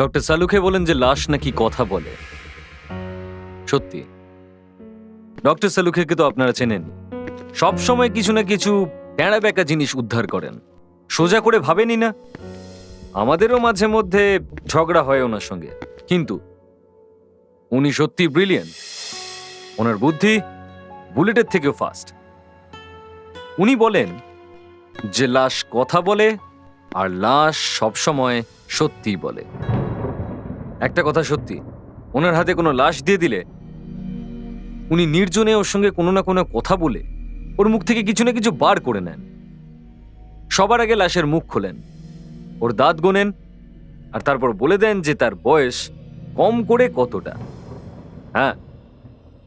Doctor Salunkhe বলেন যে লাশ নাকি কথা বলে। সত্যি, ডক্টর সালুখেকে তো আপনারা চেনেন। সব সময় কিছু না কিছু ট্যাঁড়া ব্যাকা জিনিস উদ্ধার করেন, সোজা করে ভাবেনি না। আমাদেরও মাঝে মধ্যে ঝগড়া হয় ওনার সঙ্গে, কিন্তু উনি সত্যি ব্রিলিয়েন্ট। ওনার বুদ্ধি বুলেটের থেকেও ফাস্ট। উনি বলেন যে লাশ কথা বলে আর লাশ সবসময় সত্যি বলে। একটা কথা সত্যি, ওনার হাতে কোনো লাশ দিয়ে দিলে উনি নির্জনে ওর সঙ্গে কোনো না কোনো কথা বলে ওর মুখ থেকে কিছু না কিছু বার করে নেন। সবার আগে লাশের মুখ খোলেন, ওর দাঁত গোনেন, আর তারপর বলে দেন যে তার বয়স কম করে কতটা। হ্যাঁ,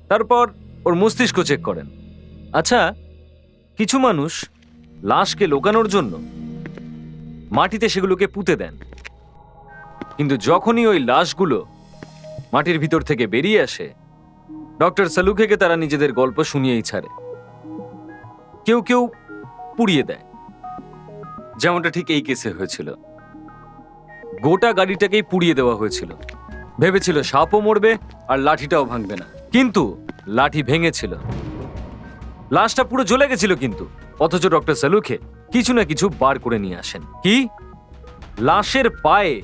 তারপর ওর মস্তিষ্ক চেক করেন। আচ্ছা, কিছু মানুষ লাশকে লুকানোর জন্য মাটিতে সেগুলোকে পুঁতে দেন, কিন্তু যখনই ওই লাশগুলো মাটির ভিতর থেকে বেরিয়ে আসে, ডক্টর সালুখেকে তারা নিজেদের গল্প শুনিয়েই ছাড়ে। কেউ কেউ পুড়িয়ে দেয়, যেমনটা ঠিক এই কেসে হয়েছিল। গোটা গাড়িটাকেই পুড়িয়ে দেওয়া হয়েছিল। ভেবেছিল সাপও মরবে আর লাঠিটাও ভাঙবে না, কিন্তু লাঠি ভেঙেছিল। লাশটা পুরো জ্বলে গেছিল, কিন্তু অথচ ডক্টর সালুখে কিছু না কিছু বার করে নিয়ে আসেন। কি? লাশের পায়ে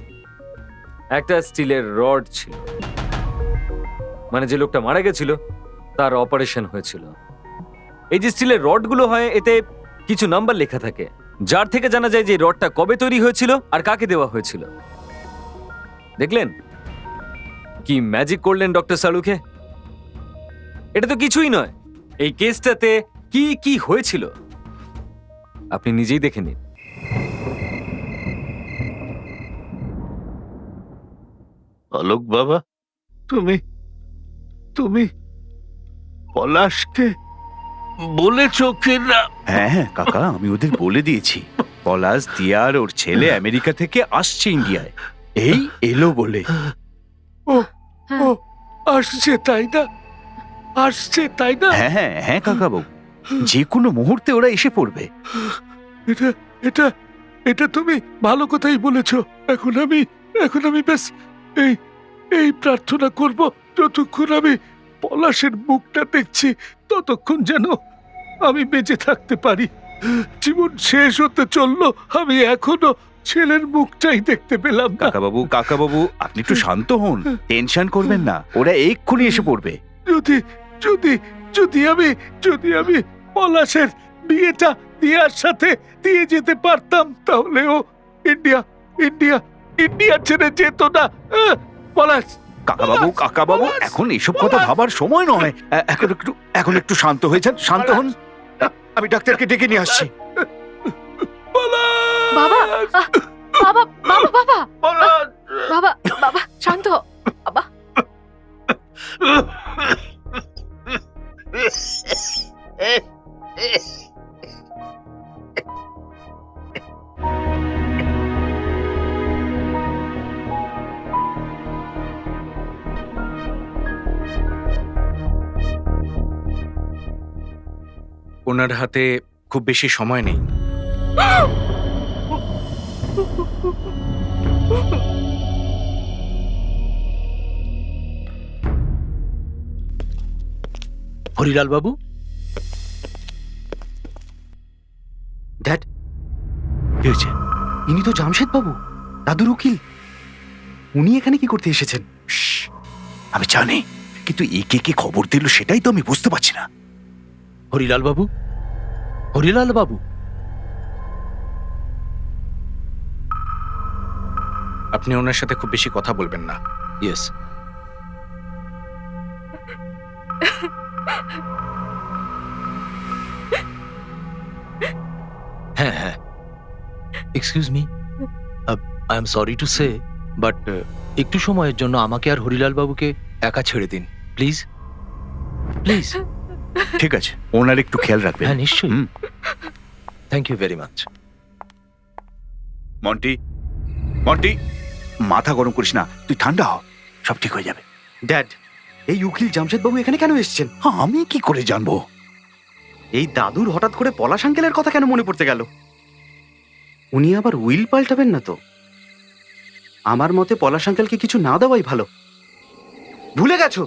একটা স্টিলের রড ছিল। মানে যে লোকটা মারা গেছিল তার অপারেশন হয়েছিল। এই যে স্টিলের রডগুলো হয়, এতে কিছু নাম্বার লেখা থাকে, যার থেকে জানা যায় যে রডটা কবে তৈরি হয়েছিল আর কাকে দেওয়া হয়েছিল। দেখলেন কি ম্যাজিক করলেন ডক্টর সালুখে? এটা তো কিছুই নয়। এই কেসটাতে কি কি হয়েছিল আপনি নিজেই দেখে নিন। অলোক বাবা, তুমি তুমি পলাশকে বলেছ কি না? হ্যাঁ হ্যাঁ কাকা, আমি ওদের বলে দিয়েছি পলাশ দিয়ার ওর ছেলে আমেরিকা থেকে আসছে ইন্ডিয়ায়, এই এলো বলে। ও ও আসছে তাই না? আসছে তাই না? হ্যাঁ হ্যাঁ হ্যাঁ কাকা বাবু, যে কোনো মুহূর্তে ওরা এসে পড়বে। এটা এটা এটা তুমি ভালো কথাই বলেছ। এখন আমি বেশ এই এই প্রার্থনা করব, যতক্ষণ আমি পলাশের মুখটা দেখছি ততক্ষণ যেন আমি বেঁচে থাকতে পারি। জীবন শেষ হতে চললো, আমি এখনো ছেলের মুখটাই দেখতে পেলাম না। কাকা বাবু আপনি একটু শান্ত হন, টেনশন করবেন না, ওরা এক্ষুনি এসে পড়বে। যদি যদি যদি আমি পলাশের বিয়েটা দিয়ার সাথে দিয়ে যেতে পারতাম, তাহলে ও ইন্ডিয়া ইন্ডিয়া ইন্ডিয়া ছেড়ে যেত না। পলাশ, কাকা বাবু এখন এসব কথা ভাবার সময় নয়। এখন একটু শান্ত হয়ে যান, শান্ত হন। আমি ডাক্তারকে ডেকে নিয়ে আসছি। বাবা, বাবা, বাবা, বাবা, পলাশ, বাবা, বাবা, শান্ত হও, বাবা। ওনার হাতে খুব বেশি সময় নেই। হরিলাল বাবু, ড্যাড, কি হয়েছে? ইনি তো জামশেদ বাবু, দাদুর উকিল। উনি এখানে কি করতে এসেছেন? আমি জানি, কিন্তু একে কে খবর দিল সেটাই তো আমি বুঝতে পারছি না। হরিলাল বাবু, হরিলাল বাবু, আপনি ওনার সাথে খুব বেশি কথা বলবেন না। ইয়েস। হ্যাঁ হ্যাঁ, excuse me, I am sorry to say, but একটু সময়ের জন্য আমাকে আর হরিলাল বাবুকে একা ছেড়ে দিন, প্লিজ প্লিজ। ঠিক আছে, ওনার একটু খেয়াল রাখবেন। হ্যাঁ নিশ্চয়ই। হুম। Thank you very much. Monti, Monti, মাথা গরম করিস না, তুই ঠান্ডা হ, সব ঠিক হয়ে যাবে। ড্যাড, এই উকিল জামশেদ বাবু এখানে কেন এসেছেন? হ্যাঁ, আমি কি করে জানবো? এই দাদুর হঠাৎ করে পলাশ আঙ্কেলের কথা কেন মনে পড়তে গেল? উনি আবার উইল পাল্টাবেন না তো? আমার মতে পলাশ আঙ্কেলকে কিছু না দেওয়াই ভালো। ভুলে গেছো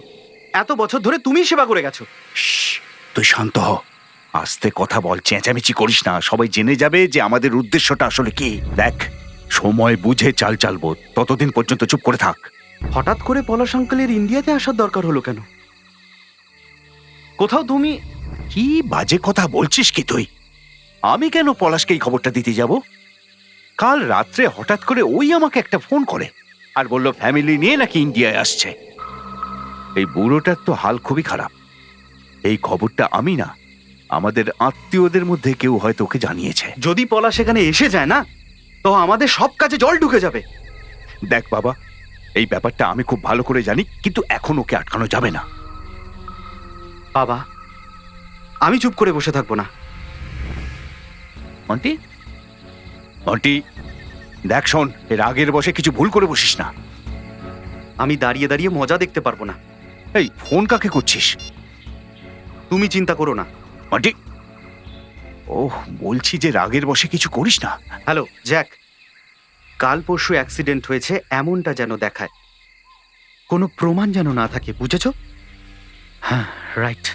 এত বছর ধরে তুমিই সেবা করে গেছো। শ্শ্, তুই শান্ত হ, আস্তে কথা বল, চেঁচামেচি করিস না, সবাই জেনে যাবে যে আমাদের উদ্দেশ্যটা আসলে কি। দেখ, সময় বুঝে চাল চালবো, ততদিন পর্যন্ত চুপ করে থাক। হঠাৎ করে পলাশ আঙ্কেলের ইন্ডিয়াতে আসার দরকার হলো কেন? কোথাও তুমি কি বাজে কথা বলছিস কি তুই? আমি কেন পলাশকে এই খবরটা দিতে যাব? কাল রাত্রে হঠাৎ করে ওই আমাকে একটা ফোন করে আর বলল ফ্যামিলি নিয়ে নাকি ইন্ডিয়ায় আসছে। এই বুড়োটার তো হাল খুবই খারাপ। এই খবরটা আমি না, আমাদের আত্মীয়দের মধ্যে কেউ হয়তো ওকে জানিয়েছে। যদি পলাশ এখানে এসে যায় না, তো আমাদের সব কাজে জল ঢুকে যাবে। দেখ বাবা, এই ব্যাপারটা আমি খুব ভালো করে জানি, কিন্তু এখন ওকে আটকানো যাবে না। বাবা, আমি চুপ করে বসে থাকবো না। মন্টি, মন্টি, দেখ শোন, এর আগের বসে কিছু ভুল করে বসিস না। আমি দাঁড়িয়ে দাঁড়িয়ে মজা দেখতে পারবো না। এই ফোন কাকে করছিস? তুমি চিন্তা করো না। মন্টি, ওহ, বলছি যে রাগের বসে কিছু করিস না। হ্যালো জ্যাক, কাল পরশু অ্যাক্সিডেন্ট হয়েছে এমনটা যেন দেখায়, কোনো প্রমাণ যেন না থাকে, বুঝেছো? হ্যাঁ, রাইট।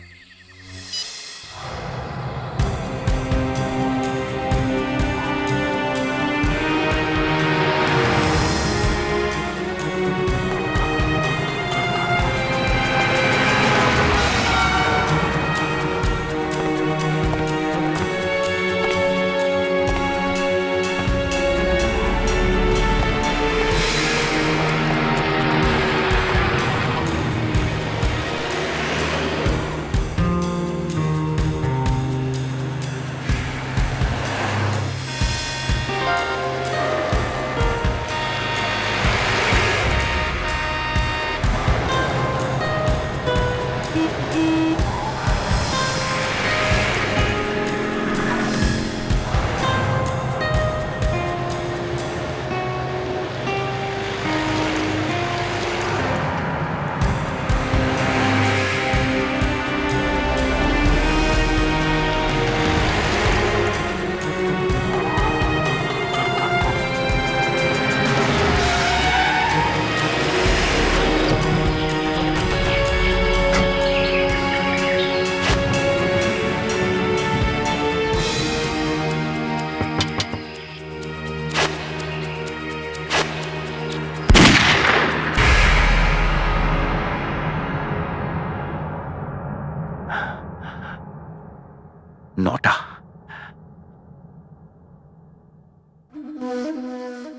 নটা।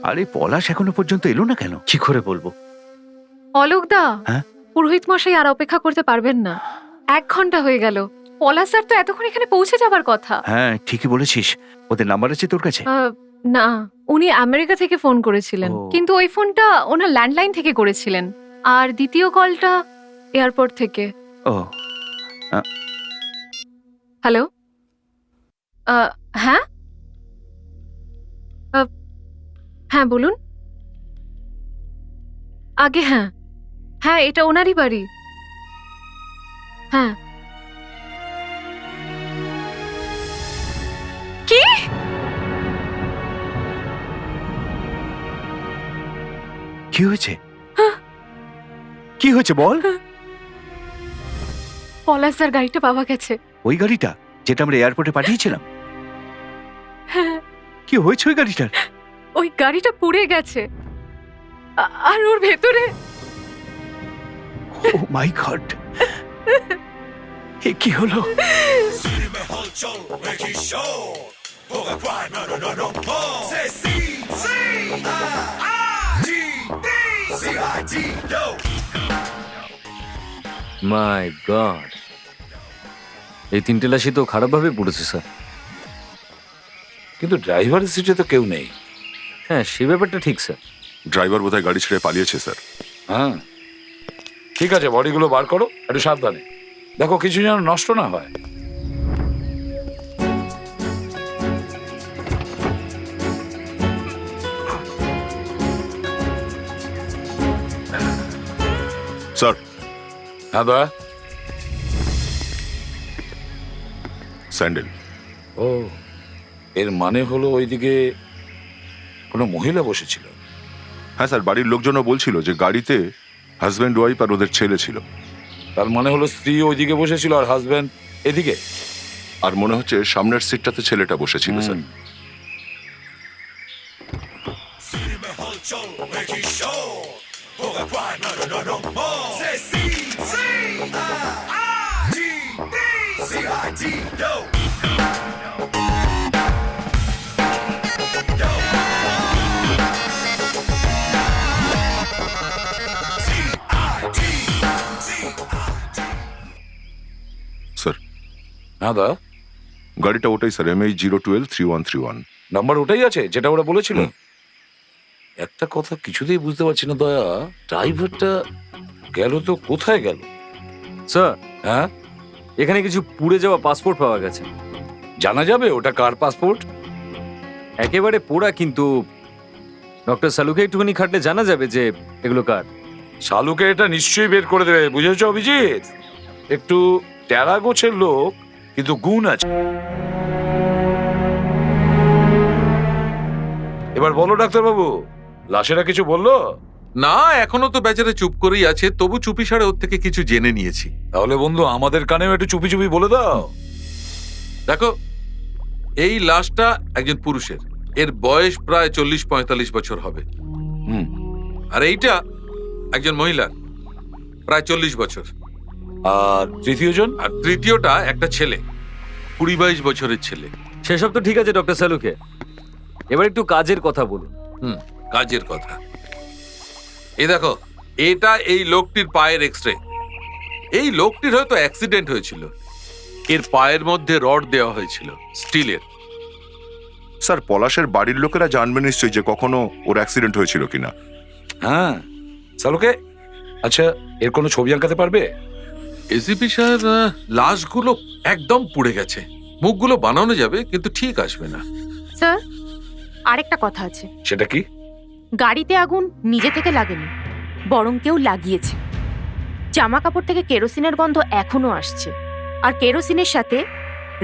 আরে পলাশ এখনো পর্যন্ত এলো না কেন? কি করে বলবো? অলোকদা, হ্যাঁ? পুরোহিত মশাই আর অপেক্ষা করতে পারবেন না। 1 ঘন্টা হয়ে গেল। পলাশ স্যার তো এতক্ষণ এখানে পৌঁছে যাবার কথা। হ্যাঁ, ঠিকই বলেছিস। ওদের নাম্বার আছে তোর কাছে? না, উনি আমেরিকা থেকে ফোন করেছিলেন, ও। কিন্তু ওই ফোনটা ওনার ল্যান্ডলাইন থেকে করেছিলেন, আর দ্বিতীয় কলটা এয়ারপোর্ট থেকে। ও, হ্যালো, হ্যাঁ, হ্যাঁ বলুন। আগে হ্যাঁ, হ্যাঁ এটা ওনারই বাড়ি। হ্যাঁ। কি? কি হয়েছে? কি হয়েছে বল? পলাশ স্যার গাড়িটা পাওয়া গেছে। ওই গাড়িটা যেটা আমরা এয়ারপোর্টে পাঠিয়েছিলাম? হ্যাঁ, কি হয়েছে ওই গাড়িটার? ওই গাড়িটা পুড়ে গেছে, আর ওর ভেতরে। ও মাই গড, এ কি হলো? মাই গড, এই 3টে লাশই তো খারাপভাবে পড়েছে স্যার। কিন্তু ড্রাইভারের সিটে তো কেউ নেই। হ্যাঁ, সেই ব্যাপারটা ঠিক স্যার। ড্রাইভার বোধহয় গাড়ি ছেড়ে পালিয়েছে স্যার। হ্যাঁ, ঠিক আছে, বডিগুলো বার করো, একটু সাবধানে দেখো কিছু যেন নষ্ট না হয়। স্যার, হ্যাঁ দয়া। স্যান্ডেল। ও, এর মানে হলো ওইদিকে কোনো মহিলা বসেছিল। হ্যাঁ স্যার, বাড়ির লোকজনও বলছিল যে গাড়িতে হাজব্যান্ড ওয়াইফ আর ওদের ছেলে ছিল। তার মানে হলো স্ত্রী ওইদিকে বসেছিল আর হাজবেন্ড এদিকে। আর মনে হচ্ছে সামনের সিটটাতে ছেলেটা বসেছিল স্যার। স্যার, হ্যাঁ দা, গাড়িটা ওটাই স্যার, MH0123131। নাম্বার ওটাই আছে যেটা ওরা বলেছিল। একটা কথা কিছুতেই বুঝতে পারছি না দয়া, ড্রাইভারটা গেল তো কোথায় গেল? স্যার, হ্যাঁ, এখানে কিছু পুড়ে যাওয়া পাসপোর্ট পাওয়া গেছে। জানা যাবে ওটা কার পাসপোর্ট? একেবারে পোড়া, কিন্তু ডক্টর সালুকে একটুখানি খাটলে জানা যাবে যে এগুলো কার। শালুকে এটা নিশ্চয়ই বের করে দেবে, বুঝেছ অভিজিৎ? একটু টেরা গোছের লোক, কিন্তু গুণ আছে। এবার বলো ডাক্তারবাবু, লাশেরা কিছু বললো? না, এখনো তো বেচারা চুপ করেই আছে, তবু চুপি সারে ওর থেকে কিছু জেনে নিয়েছি। তাহলে বন্ধু আমাদের কানেও একটু চুপি চুপি বলে দাও। দেখো, এই লাশটা একজন পুরুষের, এর বয়স প্রায় 40-45 বছর হবে। হুম। আর এইটা একজন মহিলার, প্রায় 40 বছর। আর তৃতীয় জন? আর তৃতীয়টা একটা ছেলে, 20-22 বছরের ছেলে। সেসব তো ঠিক আছে ডক্টর সালুকে, এবার একটু কাজের কথা বলুন। কাজের কথা, এই দেখো, এটা এই লোকটির পায়ের এক্সরে। এই লোকটির হয়তো অ্যাক্সিডেন্ট হয়েছিল, এর পায়ের মধ্যে রড দেওয়া হয়েছিল স্টিলের। স্যার, পলাশের বাড়ির লোকেরা জানবে নিশ্চয়ই যে কখনো ওর অ্যাক্সিডেন্ট হয়েছিল কিনা। হ্যাঁ শালুকে, আচ্ছা এর কোনো ছবি আঁকাতে পারবে? এসিপি সাহেব, লাশগুলো একদম পুড়ে গেছে, মুখগুলো বানানো যাবে কিন্তু ঠিক আসবে না। স্যার, আরেকটা কথা আছে। সেটা কি? গাড়িতে আগুন নিজে থেকে লাগেনি, বরং কেউ লাগিয়েছে। জামা কাপড় থেকে কেরোসিনের গন্ধ এখনো আসছে, আর কেরোসিনের সাথে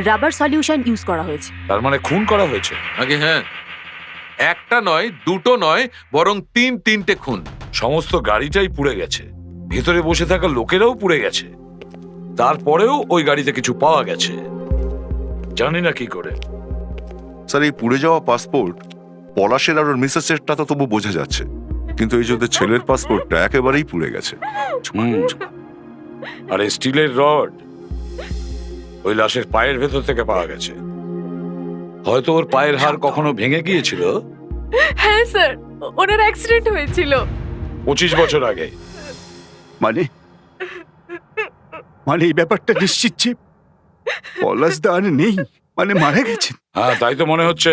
রাবার সলিউশন ইউজ করা হয়েছে। তার মানে খুন করা হয়েছে? আগে হ্যাঁ, একটা নয়, দুটো নয়, বরং 3-3টে খুন। সমস্ত গাড়িটাই পুড়ে গেছে, ভিতরে বসে থাকা লোকেরাও পুড়ে গেছে, তারপরেও ওই গাড়িতে কিছু পাওয়া গেছে। জানি না কি করে। স্যার, এই পুড়ে যাওয়া পাসপোর্ট পলাশের আর ওর মিসেসেরটা তো তবু বোঝা যাচ্ছে, কিন্তু এই যে ওদের ছেলের পাসপোর্টটা একেবারেই পুড়ে গেছে। আর এই স্টিলের রড ওই লাশের পায়ের ভেতর থেকে পাওয়া গেছে। হয়তো ওর পায়ের হাড় কখনো ভেঙে গিয়েছিল। হ্যাঁ স্যার, ওনার অ্যাক্সিডেন্ট হয়েছিল 25 বছর আগে। মানে মানে এই ব্যাপারটা নিশ্চিত যে পলাশ দা আর নেই, মানে মারা গেছেন। হ্যাঁ তাই তো মনে হচ্ছে।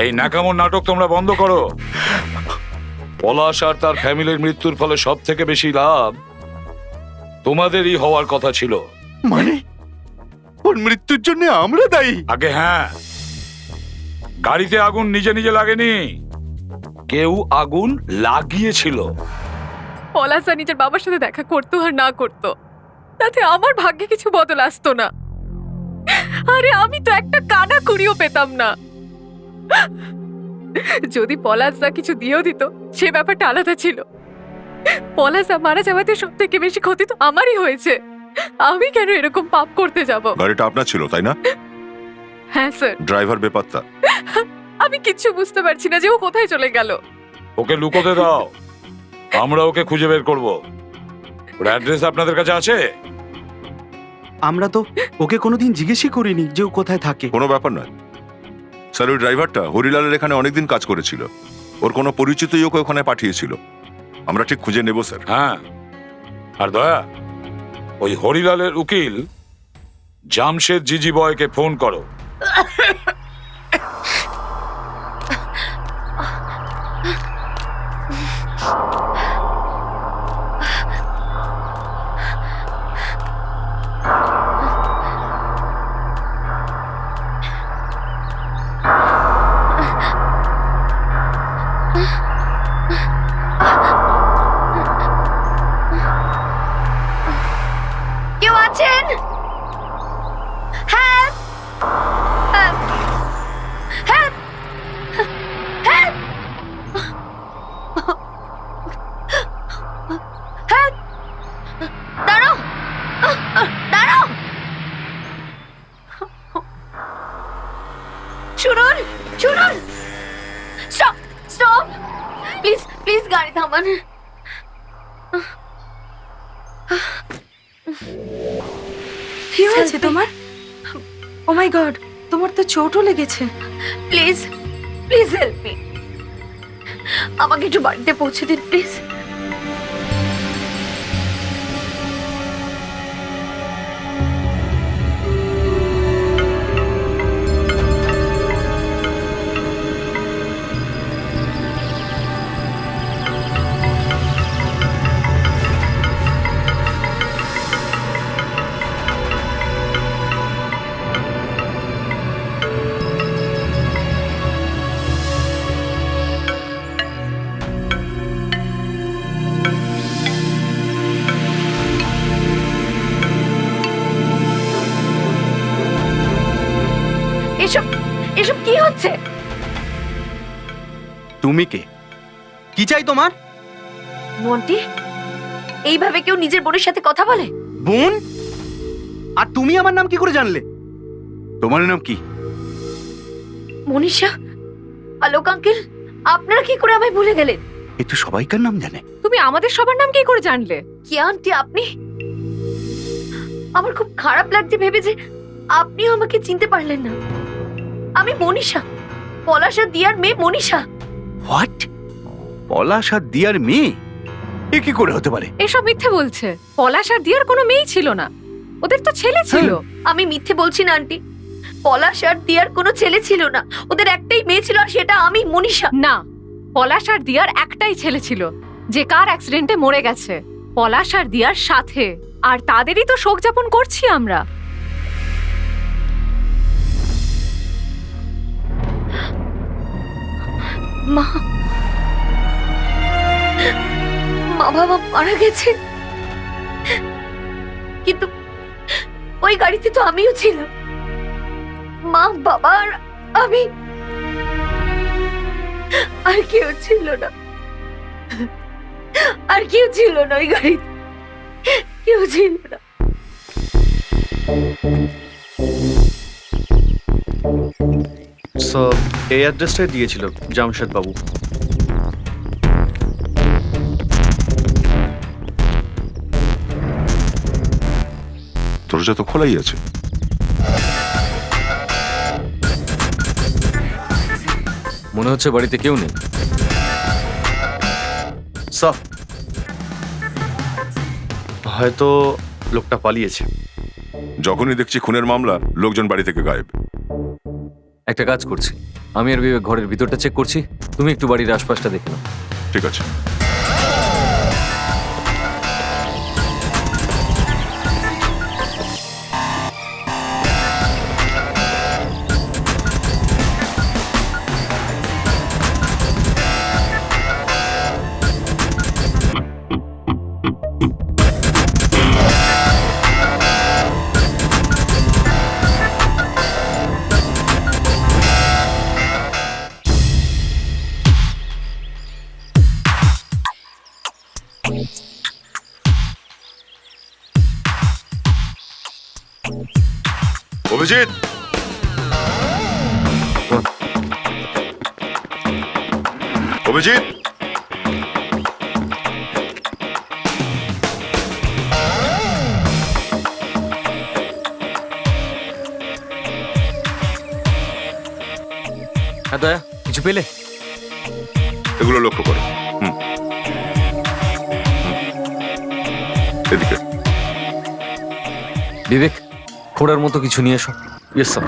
এই নাকামোর নাটক তোমরা বন্ধ করো। পলাশ আর তার ফ্যামিলির মৃত্যুর ফলে সব থেকে বেশি লাভ তোমাদেরই হওয়ার কথা ছিল। মানে ওর মৃত্যুর জন্য আমরা দায়ী? আগে হ্যাঁ, গাড়িতে আগুন নিজে নিজে লাগেনি, কেউ আগুন লাগিয়েছিল। পলাশা নিজের বাবার সাথে দেখা করতো আর না করতো, তাতে আমার ভাগ্যে কিছু বদল আসতো না। আরে আমি তো একটা কানা কুড়িও পেতাম না। যদি পলাশদা কিছু দিয়েও দিত, সে ব্যাপারটা আলাদা ছিল। পলাশদা মারা যাওয়াতে সব থেকে বেশি ক্ষতি তো আমারই হয়েছে। আমি কেন এরকম পাপ করতে যাব? গাড়িটা আপনার ছিল তাই না? হ্যাঁ স্যার। ড্রাইভার বেপাত্তা। আমি কিচ্ছু বুঝতে পারছি না যে ও কোথায় চলে গেল। ওকে লুকোতে দাও, আমরা ওকে খুঁজে বের করব। ওর অ্যাড্রেস আপনাদের কাছে আছে? আমরা তো ওকে কোনোদিন জিজ্ঞেসই করিনি যে ও কোথায় থাকে। কোনো ব্যাপার নয় স্যার, ওই ড্রাইভারটা হরিলালের এখানে অনেকদিন কাজ করেছিল, ওর কোনো পরিচিতই ওকে ওখানে পাঠিয়েছিল। আমরা ঠিক খুঁজে নেব স্যার। হ্যাঁ, আর দয়া, ওই হরিলালের উকিল জামশেদ জিজি বয়কে ফোন করো। কেউ আছেন? হ্যাঁ, শুনুন, স্টপ স্টপ, প্লিজ প্লিজ গাড়ি থামান। কি হয়েছে তোমার? ও মাই গড, তোমার তো চোটও লেগেছে। প্লিজ প্লিজ হেল্প মি, আমাকে একটু বাড়িতে পৌঁছে দিন প্লিজ। এসব এসব কি হচ্ছে? তুমি কে? কি চাই তোমার? মন্টি, এইভাবে কেউ নিজের বোনের সাথে কথা বলে? বোন? আর তুমি আমার নাম কি করে জানলে? তোমার নাম কি? মনীষা, আলোক আঙ্কেল, আপনারা কি করে আমায় ভুলে গেলেন? এ তো সবাইকার নাম জানে। তুমি আমাদের সবার নাম কি করে জানলে? কি আন্টি আপনি? আমার খুব খারাপ লাগছে ভেবে যে আপনিও আমাকে চিনতে পারলেন না। আমি মনীষা, পলাশ আর দিয়ার মেয়ে মনীষা। হোয়াট? পলাশ আর দিয়ার মেয়ে? এ কি করে হতে পারে? এসব মিথ্যে বলছে। পলাশ আর দিয়ার কোনো মেয়েই ছিল না, ওদের তো ছেলে ছিল। আমি মিথ্যে বলছি না আন্টি, পলাশ আর দিয়ার কোনো ছেলে ছিল না, ওদের একটাই মেয়ে ছিল আর সেটা আমি মনীষা। না, পলাশ আর দিয়ার একটাই ছেলে ছিল যে কার অ্যাক্সিডেন্টে মরে গেছে পলাশ আর দিয়ার সাথে, আর তাদেরই তো শোক যাপন করছি আমরা। মা মা বাবা মারা গেছে, কিন্তু ওই গাড়িতে তো আমিও ছিলাম। মা বাবা আর আমি, আর কেউ ছিল না, আর কেউ ছিল না ওই গাড়িতে, কেউ ছিল না। এই অ্যাড্রেসটাই দিয়েছিল জামশেদ বাবু। দরজা তো খোলাই আছে। মনে হচ্ছে বাড়িতে কেউ নেই। স্যার, হয়তো লোকটা পালিয়েছে। যখনই দেখছি খুনের মামলা, লোকজন বাড়ি থেকে গায়েব। একটা কাজ করছি, আমি আর বিবেক ঘরের ভিতরটা চেক করছি, তুমি একটু বাড়ির আশপাশটা দেখে নাও। ঠিক আছে। অভিজিৎ, অভিজিৎ, হ্যাঁ দয়া, কিছু পেলে? এগুলো লক্ষ্য করো। এদিকে। বিবেক, খোঁড়ার মতো কিছু নিয়ে এসো। Yes sir.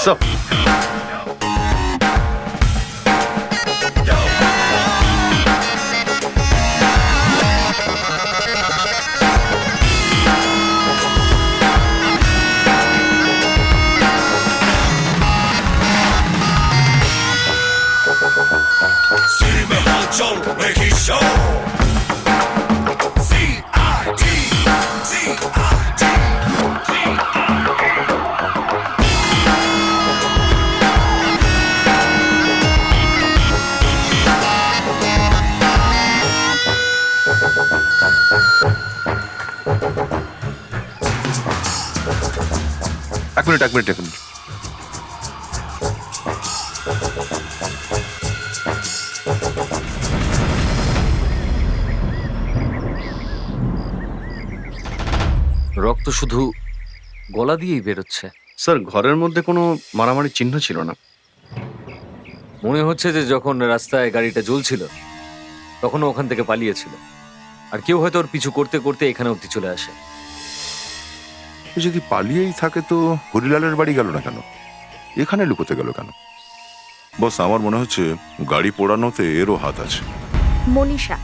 স্যার, মিনিট রক্ত শুধু গলা দিয়েই বেরোচ্ছে। স্যার ঘরের মধ্যে কোনো মারামারির চিহ্ন ছিল না। মনে হচ্ছে যে যখন রাস্তায় গাড়িটা জ্বলছিল তখন ও ওখান থেকে পালিয়েছিল, আর কেউ হয়তো ওর পিছু করতে করতে এখানে অব্দি চলে আসে। এ যদি পালিয়েই থাকে তো হরিলালের বাড়ি গেল না কেন, এখানে লুকোতে গেল কেন? বস, আমার মনে হচ্ছে গাড়ি পোড়ানোতে এরও হাত আছে। মনীষা,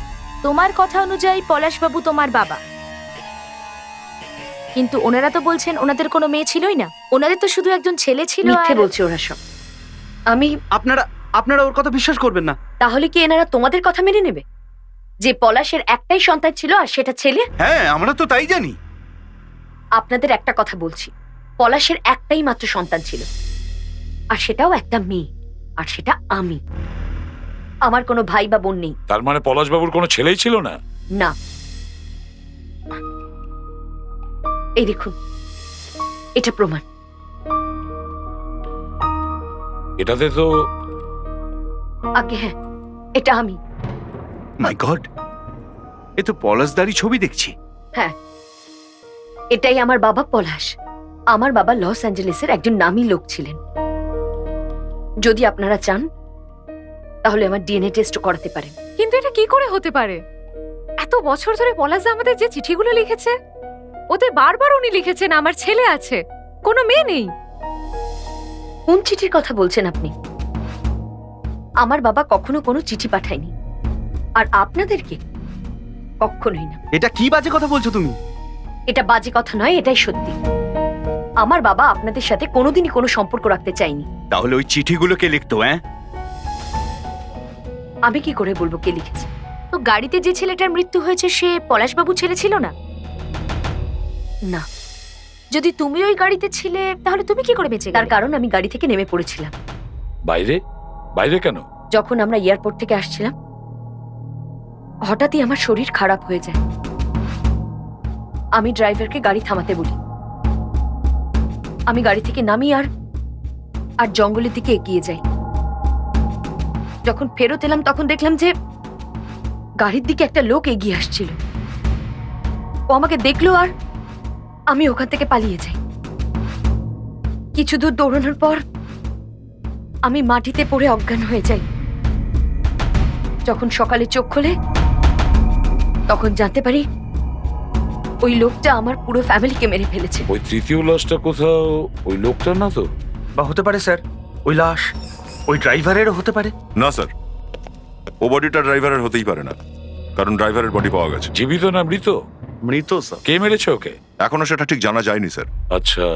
তোমার কথা অনুযায়ী পলাশবাবু তোমার বাবা, কিন্তু ওনারা তো বলছেন ওনাদের কোনো মেয়ে ছিলই না, ওনাদের তো শুধু একজন ছেলে ছিল। মিথ্যে আর- বলছে ওরা সব। আমি আপনারা ওর কথা বিশ্বাস করবেন না। তাহলে কি এনারা তোমাদের কথা মেনে নেবে যে পলাশের একটাই সন্তান ছিল আর সেটা ছেলে? হ্যাঁ, আমরা তো তাই জানি। আপনাদের একটা কথা বলছি, পলাশের একটাই মাত্র সন্তান ছিল, আর সেটাও একটা মেয়ে, আর সেটা আমি। আমার কোনো ভাই বা বোন নেই। তার মানে পলাশবাবুর কোনো ছেলেই ছিল না? না। এই দেখুন, এটা প্রমাণ। এটাতে তো আগে হ্যাঁ, এটা আমি। মাই গড, এ তো পলাশদারি ছবি দেখছি। হ্যাঁ, এটাই আমার বাবা পলাশ। আমার বাবা লস অ্যাঞ্জেলেসের একজন নামী লোক ছিলেন। যদি আপনারা চান তাহলে আমার ডিএনএ টেস্ট করাতে পারেন। কিন্তু এটা কি করে হতে পারে? এত বছর ধরে পলাশদা আমাদের যে চিঠিগুলো লিখেছে, ওতে বারবার উনি লিখেছেন আমার ছেলে আছে, কোনো মেয়ে নেই। কোন চিঠির কথা বলছেন আপনি? আমার বাবা কখনো কোনো চিঠি পাঠায়নি, আর আপনাদেরকে কখনোই না। এটা কি বাজে কথা বলছো তুমি? এটা বাজে কথা নয়, এটাই সত্যি। আমার বাবা আপনাদের সাথে কোনোদিনই কোনো সম্পর্ক রাখতে চাইনি। তাহলে ওই চিঠিগুলো কে লিখতো? আমি কি করে বলবো কে লিখেছে? তো গাড়িতে যে ছেলেটার মৃত্যু হয়েছে সে পলাশবাবু ছেলে ছিল না? না। যদি তুমি ওই গাড়িতে ছিলে তাহলে তুমি কি করে বেঁচে তার গেলে? কারণ আমি গাড়ি থেকে নেমে পড়েছিলাম। বাইরে? বাইরে কেন? যখন আমরা এয়ারপোর্ট থেকে আসছিলাম হঠাৎই আমার শরীর খারাপ হয়ে যায়। আমি ড্রাইভারকে গাড়ি থামাতে বলি। আমি গাড়ি থেকে নামি আর জঙ্গলের দিকে এগিয়ে যাই। যখন ফেরত এলাম তখন দেখলাম যে গাড়ির দিকে একটা লোক এগিয়ে আসছিল। ও আমাকে দেখলো আর আমি ওখান থেকে পালিয়ে যাই। কিছু দূর দৌড়ানোর পর আমি মাটিতে পড়ে অজ্ঞান হয়ে যাই। যখন সকালে চোখ খোলে তখন জানতে পারি ওই লোকটা আমার পুরো ফ্যামিলিকে মেরে ফেলেছে। ওই তৃতীয় লাশটা কোথাও ওই লোকটা না তো? বা হতে পারে স্যার, ওই লাশ ওই ড্রাইভারেরও হতে পারে। না স্যার, ও বডিটা ড্রাইভারের হতেই পারে না, কারণ ড্রাইভারের বডি পাওয়া গেছে। জীবিত না মৃত? মৃত স্যার। কে মেরেছে ওকে? এখনো সেটা ঠিক জানা যায়নি স্যার। আচ্ছা,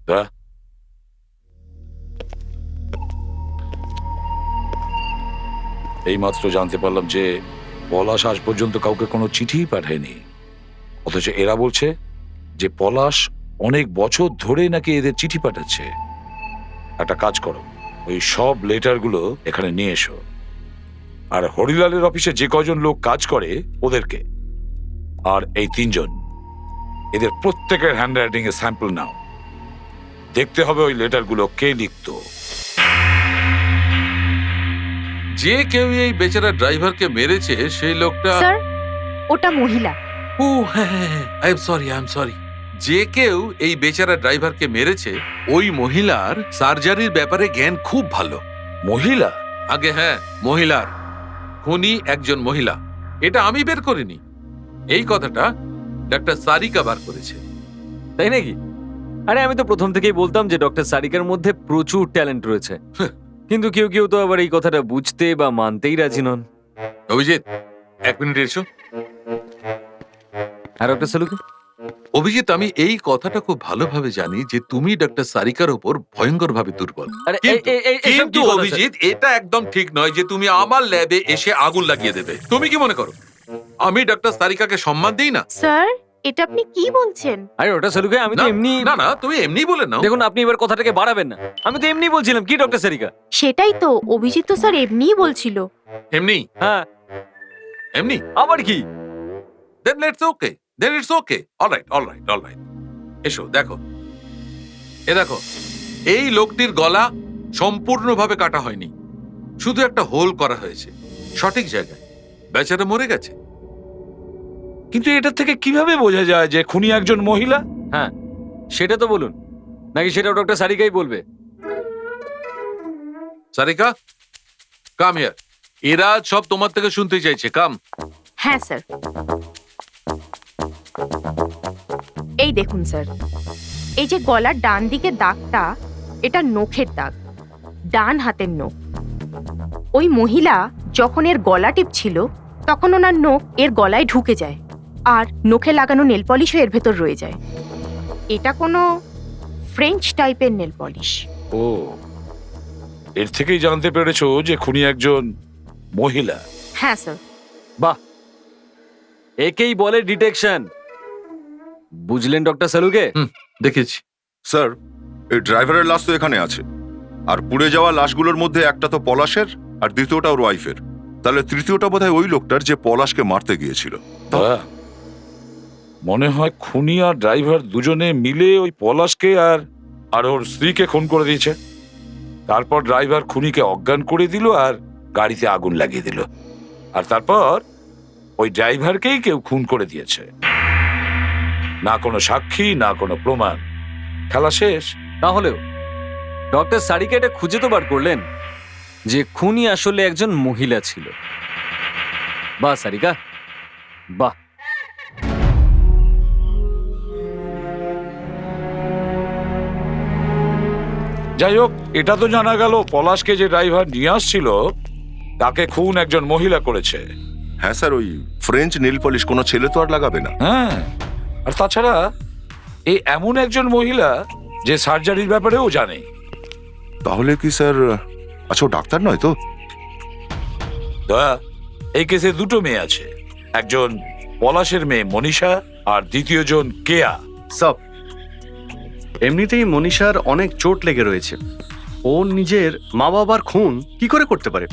তা এইমাত্র জানতে পারলাম যে পলাশ আজ পর্যন্ত কাউকে কোনো চিঠিই পাঠায়নি, অথচ এরা বলছে যে পলাশ অনেক বছর ধরে নাকি এদের চিঠি পাঠাচ্ছে। একটা কাজ করো, ওই সব লেটারগুলো এখানে নিয়ে এসো, আর হরিলালের অফিসে যে কজন লোক কাজ করে ওদেরকে, আর এই তিনজন, এদের প্রত্যেকের হ্যান্ডরাইটিং এর স্যাম্পল নাও। দেখতে হবে ওই লেটারগুলো কে লিখতো। যে কেউ এই বেচারা ড্রাইভারকে মেরেছে সেই লোকটা। স্যার, ওটা মহিলা। ও হ্যাঁ, আই এম সরি। যে কেউ এই বেচারা ড্রাইভারকে মেরেছে ওই মহিলার সার্জারির ব্যাপারে জ্ঞান খুব ভালো। মহিলা? আগে হ্যাঁ, মহিলার খুনি একজন মহিলা। এটা আমি বের করিনি, এই কথাটা ডাক্তার সারিকা বার করেছে। তাই নাকি? আরে আমি তো প্রথম থেকেই বলতাম যে ডক্টর সারিকার মধ্যে প্রচুর ট্যালেন্ট রয়েছে, কিন্তু কেউ কেউ তো আবার এই কথাটা বুঝতে বা মানতেই রাজি নন। অভিজিৎ, 1 মিনিট এসো। আর ডক্টর সালুকে? অভিজিৎ, আমি এই কথাটা খুব ভালোভাবে জানি যে তুমি ডাক্তার সারিকার উপর ভয়ঙ্কর ভাবে দুর্বল। আরে কিন্তু অভিজিৎ, এটা একদম ঠিক নয় যে তুমি আমার ল্যাবে এসে আগুন লাগিয়ে দেবে। তুমি কি মনে করো আমি ডাক্তার সারিকাকে সম্মান দিই না? স্যার, এটা আপনি কি বলছেন? আরে ডক্টর সালুকে, আমি তো এমনি। না, তুমি এমনি বলে নাও। দেখুন, আপনি এবার কথাটাকে বাড়াবেন না। আমি তো এমনি বলছিলাম। কি ডক্টর সারিকা? সেটাই তো, অভিজিৎ তো স্যার এমনিই বলছিল। এমনি? হ্যাঁ, এমনি। আবার কি? Then it's okay. All right. এসো, দেখো, এ দেখো, এই লোকটির গলা সম্পূর্ণভাবে কাটা হয়নি, শুধু একটা হোল করা হয়েছে সঠিক জায়গায়। বেচারা মরে গেছে। কিন্তু এটা থেকে কিভাবে বোঝা যায় যে খুনি একজন মহিলা? হ্যাঁ, সেটা তো বলুন, নাকি সেটা ডক্টর সারিকাই বলবে? Sarika, come here. এরা সব তোমার থেকে শুনতে চাইছে, কাম। হ্যাঁ স্যার। এই দেখুন স্যার, এই যে গলার ডান দিকে দাগটা, এটা নখের দাগ, ডান হাতের নখ। ওই মহিলা যখন এর গলা টিপছিল তখন ওনার নখ এর গলায় ঢুকে যায়, আর নখে লাগানো নেল পলিশও এর ভেতর রয়ে যায়। এটা কোনো ফ্রেঞ্চ টাইপের নেল পলিশ। ও, এর থেকেই জানতে পেরেছো যে খুনি একজন মহিলা? হ্যাঁ স্যার। বাহ, একেই বলে ডিটেকশন। বুঝলেন ডক্টর সালুকে? দেখেছি। স্যার, এই ড্রাইভারের লাশ তো এখানে আছে, আর পুড়ে যাওয়া লাশগুলোর মধ্যে একটা তো পলাশের আর দ্বিতীয়টা ওর ওয়াইফের। তাহলে তৃতীয়টা বোধহয় ওই লোকটার যে পলাশকে মারতে গিয়েছিল। হ্যাঁ, মনে হয় খুনি আর ড্রাইভার দুজনে মিলে ওই পলাশকে আর ওর স্ত্রীকে খুন করে দিয়েছে। তারপর ড্রাইভার খুনিকে অজ্ঞান করে দিল আর গাড়িতে আগুন লাগিয়ে দিল, আর তারপর ওই ড্রাইভারকেই কেউ খুন করে দিয়েছে। না কোনো সাক্ষী, না কোনো প্রমাণ, খেলা শেষ। তাহলেও ডক্টর সারিকা এটা খুঁজে তো বার করলেন যে খুনি আসলে একজন মহিলা ছিল। বাহ সারিকা, বাহ। যাই হোক, এটা তো জানা গেল পলাশকে যে ড্রাইভার নিয়ে আসছিল তাকে খুন একজন মহিলা করেছে। হ্যাঁ স্যার, ওই ফ্রেঞ্চ নীল পলিশ কোনো ছেলে তো আর লাগাবে না। হ্যাঁ, আর তাছাড়া এই এমন একজন মহিলা যে সার্জারির ব্যাপারেও জানে। তাহলে কি স্যার, আচ্ছা ও ডাক্তার নয় তো? দয়া, এই কেসে দুটো মেয়ে আছে, একজন পলাশের মেয়ে মনীষা আর দ্বিতীয়জন কেয়া। সব এমনিতেই মনীষার অনেক চোট লেগে রয়েছে, ও নিজের মা বাবার খুন কি করে করতে পারে?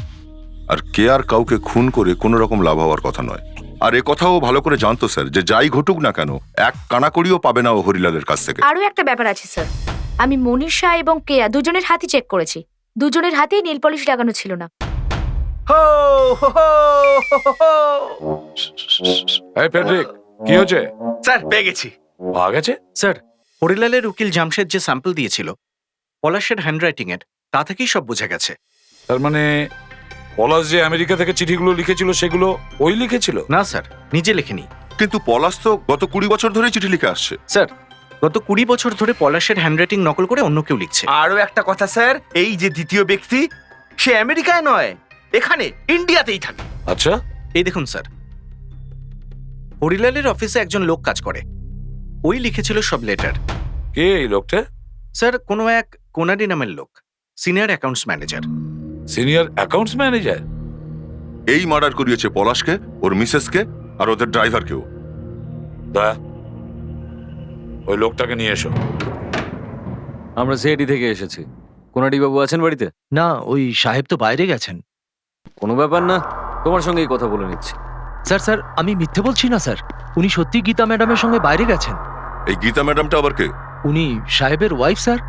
আর কে আর কাউকে খুন করে কোনো রকম লাভ হওয়ার কথা নয়। আর এ কথাও ভালো করে জানতো স্যার, যে যাই ঘটুক না কেন এক কানাকড়িও পাবে না ও হরিলালের কাছ থেকে। আরো একটা ব্যাপার আছে স্যার, আমি মনীষা এবং কেয়া দুজনের হাতই চেক করেছি, দুজনের হাতেই নেল পলিশ লাগানো ছিল না। এই ফেডরিক, কি হয়েছে? স্যার পেয়ে গেছি। পাওয়া গেছে? স্যার, হরিলালের উকিল জামশেদ যে স্যাম্পল দিয়েছিল পলাশের হ্যান্ডরাইটিং এর, তা থেকেই সব বোঝা গেছে। তার মানে পলাশ যে আমেরিকা থেকে চিঠিগুলো লিখেছিল সেগুলো ওই লিখেছিল? না স্যার, নিজে লেখেনি। কিন্তু পলাশ তো গত 20 বছর ধরে চিঠি লিখে আসছে। স্যার, গত 20 বছর ধরে পলাশের হ্যান্ডরাইটিং নকল করে অন্য কেউ লিখছে। আরো একটা কথা স্যার, এই যে দ্বিতীয় ব্যক্তি, সে আমেরিকায় নয়, এখানে ইন্ডিয়াতেই থাকে। আচ্ছা, এই দেখুন স্যার, হরিলালের অফিসে একজন লোক কাজ করে, ওই লিখেছিল সব লেটার। কে এই লোকটা? স্যার, কোনো এক কোনারি নামের লোক, senior accounts manager. Senior accounts manager? এই মার্ডার করিয়েছে পলাশকে, ওর মিসেসকে আর ওদের ড্রাইভারকেও। দয়া, ওই লোকটাকে নিয়ে এসো। আমরা সিআইডি থেকে এসেছি। কোনাডি বাবু আছেন বাড়িতে? না, ওই সাহেব তো বাইরে গেছেন। কোনো ব্যাপার না, তোমার সঙ্গেই কথা বলে নিচ্ছি। স্যার, আমি মিথ্যে বলছি না স্যার, উনি সত্যি গীতা ম্যাডামের সঙ্গে বাইরে গেছেন। এই গীতা ম্যাডামটা আবার কে? উনি সাহেবের ওয়াইফ স্যার।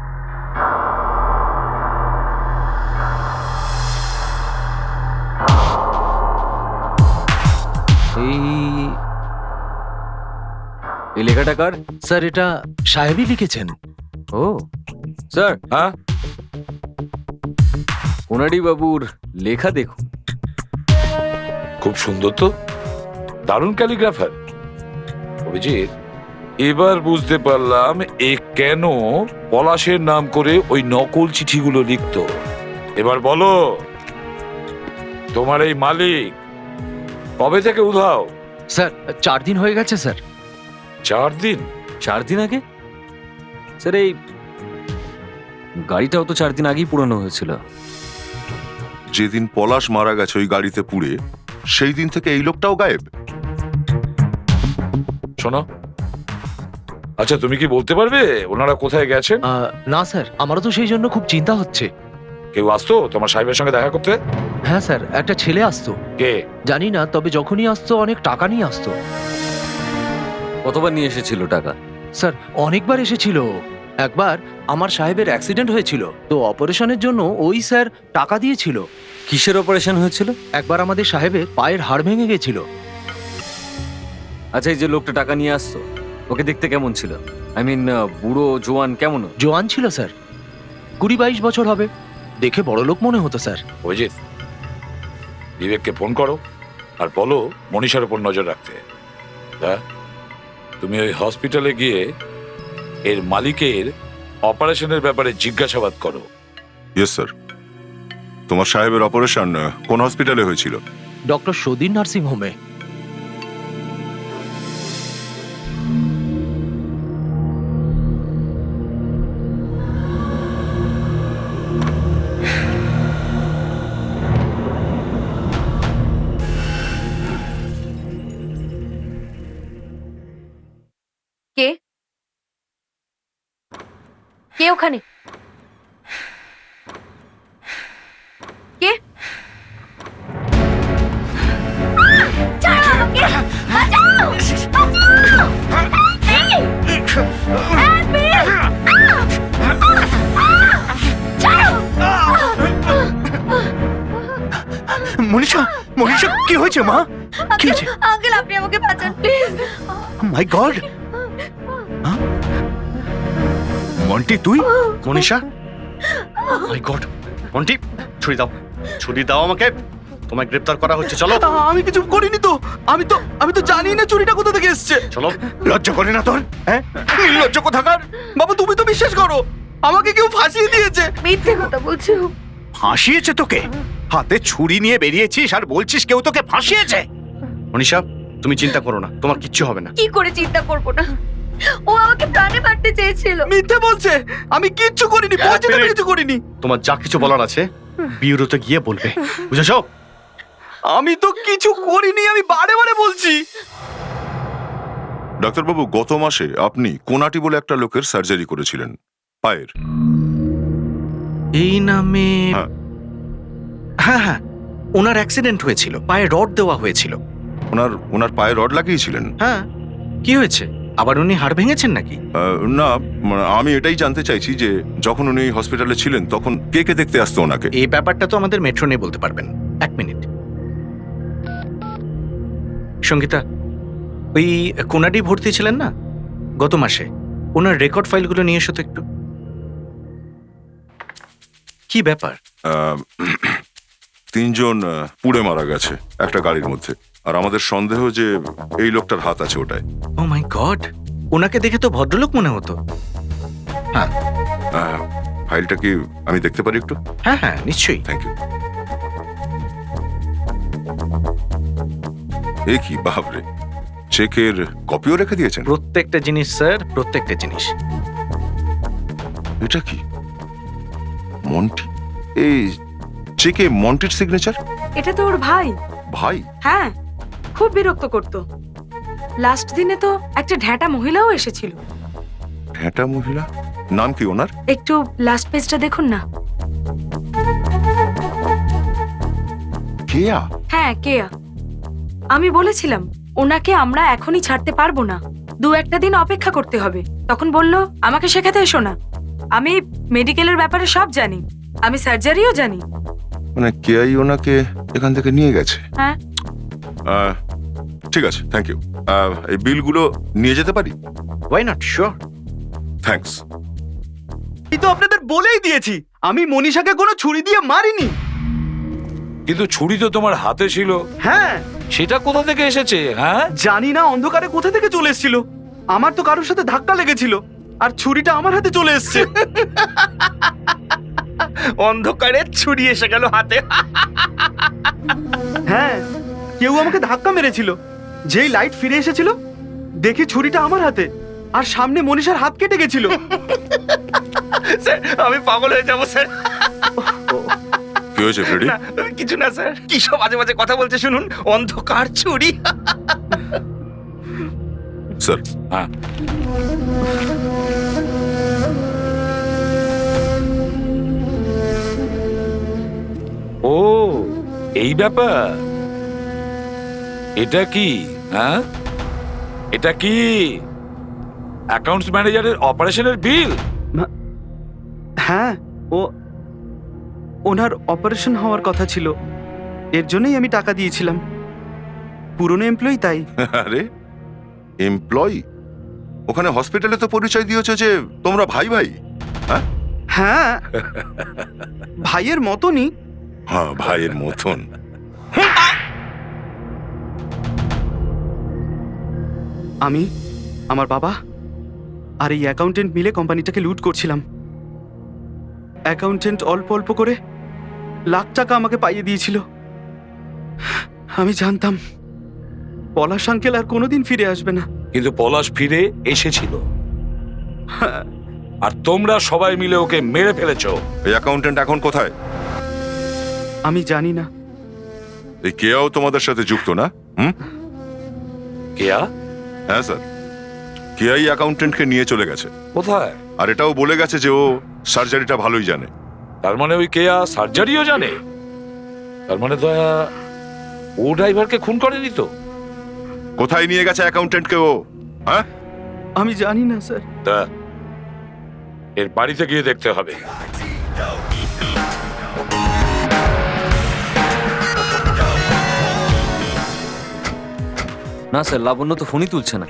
এই লেখাটা কার? স্যার, এটা সাহেবই লিখেছেন। ও স্যার, হ্যাঁ, কোনাডি বাবুর লেখা দেখুন। খুব সুন্দর তো, দারুণ ক্যালিগ্রাফার। অভিজিৎ, এবার বুঝতে পারলাম এ কেন পলাশের নাম করে ওই নকল চিঠিগুলো লিখতো। এবার বলো, তোমার এই মালিক কবে থেকে উধাও? স্যার, 4 দিন হয়ে গেছে স্যার। 4 দিন? 4 দিন আগে? স্যার, এই গাড়িটাও তো 4 দিন আগেই পুরানো হয়েছিল। যেদিন পলাশ মারা গেছে ওই গাড়িতে পুড়ে, সেই দিন থেকে এই লোকটাও গায়েব। শোনো, আচ্ছা তুমি কি বলতে পারবে ওনারা কোথায় গেছেন? না স্যার, আমারও তো সেই জন্য খুব চিন্তা হচ্ছে। কেউ আসতো তোমার সাহেবের সঙ্গে দেখা করতে? হ্যাঁ স্যার, একটা ছেলে আসতো। কে? জানি না, তবে যখনই আসতো অনেক টাকা নিয়ে আসতো। কতবার নিয়ে এসেছিল টাকা? স্যার, অনেকবার এসেছিল, একবার আমার সাহেবের অ্যাক্সিডেন্ট হয়েছিল, তো অপারেশনের জন্য ওই স্যার টাকা দিয়েছিল। কিসের অপারেশন হয়েছিল? একবার আমাদের সাহেবের পায়ের হাড় ভেঙে গেছিল। আচ্ছা, এই যে লোকটা টাকা নিয়ে আসতো, ওকে দেখতে কেমন ছিল? আই মিন, বুড়ো জোয়ান কেমন? জোয়ান ছিল স্যার, 20-22 বছর হবে। দেখে বড় লোক মনে হতো স্যার। অভিজিৎ, বিবেককে ফোন করো আর বলো মনীষার উপর নজর রাখতে। হ্যাঁ, তুমি ওই হসপিটালে গিয়ে এর মালিকের অপারেশনের ব্যাপারে জিজ্ঞাসাবাদ করো। Yes sir. তোমার সাহেবের অপারেশন কোন হসপিটালে হয়েছিল? ডক্টর সদীর নার্সিং হোমে। কে কে ওখানে? কে? ছাড়ো আমাকে! বাঁচাও! বাঁচাও! Help me! ছাড়ো! মনীষা, মনীষা কি হয়েছে মা? কি হয়েছে? আঙ্কেল, আপনি আমাকে বাঁচান প্লিজ। My god! মন্টি, তুই? মনীষা, মাই গড, মন্টি, ছুরি দাও, ছুরি দাও আমাকে। তোমায় গ্রেফতার করা হচ্ছে, চলো। আমি কিছু করিনি তো। আমি তো জানি না চুরিটা কোথা থেকে এসেছে। চলো। লজ্জা করে না তোর? হ্যাঁ, লজ্জা কোথাকার? বাবা, তুমি তো বিশ্বাস করো আমাকে কেউ ফাঁসিয়ে দিয়েছে। মিথ্যে কথা বলছো। ফাঁসিয়েছে তোকে? হাতে ছুরি নিয়ে বেরিয়েছিস আর বলছিস কেউ তোকে ফাঁসিয়েছে? মনীষা, তুমি চিন্তা করো না, তোমার কিচ্ছু হবে না। কি করে চিন্তা করবো না? ও আমাকে প্রাণে মারতে চেয়েছিল। মিথ্যে বলছে। আমি কিচ্ছু করিনি, বলছি তো কিছু করিনি। তোমার যা কিছু বলার আছে বিউরোতে গিয়ে বলবে, বুঝেছো? আমি তো কিছু করিনি, আমি বারে বারে বলছি। ডাক্তারবাবু, গত মাসে আপনি কোনাটি বলে একটা লোকের সার্জারি করেছিলেন পায়ের। এই নামে? হ্যাঁ। হ্যাঁ হ্যাঁ, ওনার অ্যাক্সিডেন্ট হয়েছিল, পায়ে রড দেওয়া হয়েছিল। ওনার পায়ে রড লাগিয়েছিলেন? হ্যাঁ। কি হয়েছে, আবার উনি হাড় ভেঙেছেন নাকি? না, আমি এটাই জানতে চাইছি যে যখন উনি হসপিটালে ছিলেন তখন কে কে দেখতে আসতো ওনাকে? এই ব্যাপারটা তো আমাদের মেট্রো নিয়ে বলতে পারবেন। এক মিনিট। সঙ্গীতা, ওই কোনাডি ভর্তি ছিলেন না গত মাসে, ওনার রেকর্ড ফাইলগুলো নিয়ে এসো তো একটু। কি ব্যাপার? 3 জন পুড়ে মারা গেছে একটা গাড়ির মধ্যে, আর আমাদের সন্দেহ যে এই লোকটার হাত আছে ওটায়। ও মাই গড, ওনাকে দেখে তো ভদ্রলোক মনে হতো। হ্যাঁ। ফাইলটা কি আমি দেখতে পারি একটু? হ্যাঁ হ্যাঁ, নিশ্চয়ই। Thank you. এ কি বাপরে, চেকের কপিও রেখে দিয়েছেন? প্রত্যেকটা জিনিস স্যার, প্রত্যেকটা জিনিস। এটা কি মন্টি? এই চেকে মন্টির সিগনেচার? এটা তো ওর ভাই। ভাই? হ্যাঁ, খুব বিরক্ত করতো। লাস্ট দিনে তো একটা ঢ্যাঁটা মহিলাও এসেছিল। ঢ্যাঁটা মহিলা? নাম কি ওনার? একটু লাস্ট পেজটা দেখুন না। কেয়া? হ্যাঁ, কেয়া। আমি বলেছিলাম ওনাকে আমরা এখনই ছাড়তে পারবো না, 2-1 দিন অপেক্ষা করতে হবে। তখন বলল আমাকে শেখাতে এসো না, আমি মেডিকেলের ব্যাপারে সব জানি, আমি সার্জারিও জানি। মানে কেয়াই ওনাকে এখান থেকে নিয়ে গেছে? হ্যাঁ। ঠিক আছে, থ্যাংক ইউ। এই বিলগুলো নিয়ে যেতে পারি? Why not, sure. থ্যাঙ্কস। আমি তো আপনাদের বলেই দিয়েছি আমি মনীষাকে কোনো ছুরি দিয়ে মারিনি। কিন্তু ছুরি তো তোমার হাতে ছিল। হ্যাঁ। সেটা কোথা থেকে এসেছে? হ্যাঁ, জানি না, অন্ধকারে কোথা থেকে চলে এসেছিল। আমার তো কারোর সাথে ধাক্কা লেগেছিল আর ছুরিটা আমার হাতে চলে এসেছে। অন্ধকারে ছুরি এসে গেল হাতে। হ্যাঁ, কেউ আমাকে ধাক্কা মেরেছিল, যেই লাইট ফিরে এসেছিল দেখি ছুরিটা আমার হাতে, আর সামনে মনীষার হাত কেটে গেছিল। স্যার, আমি পাগল হয়ে যাবো স্যার। কি হয়েছে ফ্রেডি? কিছু না স্যার, কি সব বাজে বাজে কথা বলছে শুনুন। অন্ধকার ছুরি। স্যার, হ্যাঁ, ও এই ব্যাপার। এটা কি? হ্যাঁ, এটা কি অ্যাকাউন্টস ম্যানেজারের অপারেশনের বিল? হ্যাঁ, ওনার অপারেশন হওয়ার কথা ছিল, এর জন্যই আমি টাকা দিয়েছিলাম। পুরনো এমপ্লয়ি তাই। আরে এমপ্লয়ি? ওখানে হসপিটালে তো পরিচয় দিয়েছে যে তোমরা ভাই ভাই। হ্যাঁ, ভাইয়ের মতনই। হ্যাঁ, ভাইয়ের মতন। আমি, আমার বাবা আর এই অ্যাকাউন্টেন্ট মিলে কোম্পানিটাকে লুট করছিলাম। অ্যাকাউন্টেন্ট অল্প অল্প করে লাখ টাকা আমাকে পাইয়ে দিয়েছিল। আমি জানতাম পলাশ আঙ্কেল আর কোনোদিন ফিরে আসবে না। কিন্তু পলাশ ফিরে এসেছিল, হ্যাঁ, আর তোমরা সবাই মিলে ওকে মেরে ফেলেছো। এই অ্যাকাউন্টেন্ট এখন কোথায়? আমি জানি না। এই কেয়াও তোমাদের সাথে যুক্ত না? কেয়া? হ্যাঁ স্যার, কেয়াই অ্যাকাউন্টেন্টকে নিয়ে চলে গেছে। কোথায়? আর এটাও বলে গেছে যে ও সার্জারিটা ভালোই জানে। তার মানে ওই কেয়া সার্জারিও জানে? তার মানে দয়া ও ড্রাইভারকে খুন করেনি তো? কোথায় নিয়ে গেছে অ্যাকাউন্টেন্টকে ও? হ্যাঁ, আমি জানি না স্যার। তা এর বাড়িতে গিয়ে দেখতে হবে। না স্যার, লাবণ্য তো ফোনই তুলছে না।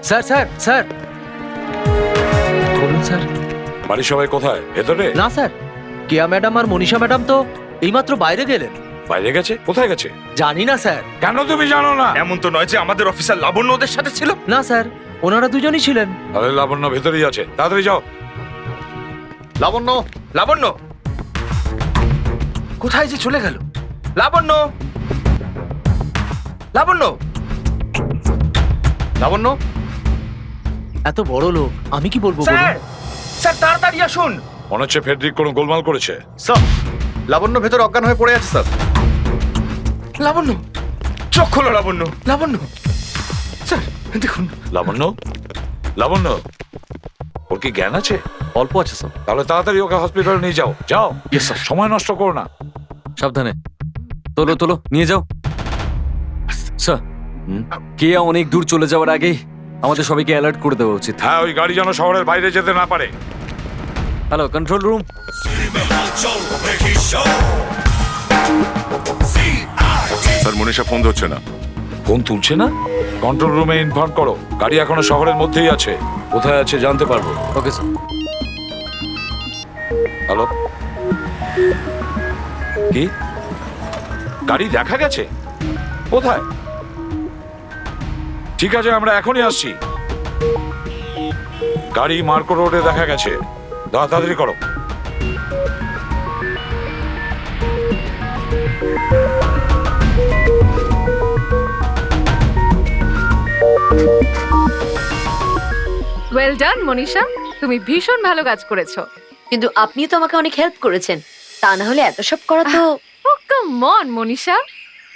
স্যার স্যার স্যার বলুন স্যার। বাড়ির সবাই কোথায়? ভেতরে? না স্যার, কেয়া ম্যাডাম আর মনীষা ম্যাডাম তো এইমাত্র বাইরে গেলেন। বাইরে গেছে? কোথায় গেছে? জানি না স্যার। কেন তুমি জানো না? এমন তো নয় যে আমাদের অফিসার লাবণ্য ওদের সাথে ছিল। না স্যার, ওনারা দুজনই ছিলেন। তাহলে লাবণ্য ভেতরেই আছে, তাড়াতাড়ি যাও। লাবণ্য, লাবণ্য কোথায় যে চলে গেল? লাবণ্য, লাবণ্য, লাবণ্য। এত বড় লোক, আমি কি বলবো বলুন? স্যার, স্যার তাড়াতাড়ি আসুন। মনে হচ্ছে ফেডরিক কোনো গোলমাল করেছে। স্যার, লাবণ্য ভেতর অজ্ঞান হয়ে পড়ে আছে স্যার। লাবণ্য, চোখ খোলো লাবণ্য, লাবণ্য। স্যার দেখুন। লাবণ্য, লাবণ্য, ওর কি জ্ঞান আছে? অল্প আছে স্যার। তাহলে তাড়াতাড়ি ওকে হসপিটালে নিয়ে যাও। যাও, সময় নষ্ট করো না। সাবধানে তোলো তোলো, নিয়ে যাও। স্যার, কেয়া অনেক দূর চলে যাওয়ার আগেই আমাদের সবাইকে অ্যালার্ট করে দেওয়া উচিত। হ্যাঁ, ওই গাড়ি যেন শহরের বাইরে যেতে না পারে। Hello, control room. Sir, Manisha phone ধরছে না। ফোন তুলছে না? কন্ট্রোল রুমে ইনফর্ম করো, গাড়ি এখনো শহরের মধ্যেই আছে। কোথায় আছে জানতে পারবো। Okay sir. হ্যালো, কি গাড়ি দেখা গেছে? কোথায়? ঠিক আছে, আমরা এখনই আসছি। গাড়ি মার্কো রোডে দেখা গেছে। তাড়াতাড়ি করো। ওয়েল ডান মনীষা, তুমি ভীষণ ভালো কাজ করেছো। কিন্তু আপনি তো আমাকে অনেক হেল্প করেছেন, তা না হলে এত সব করা তো। ও কাম অন মনীষা,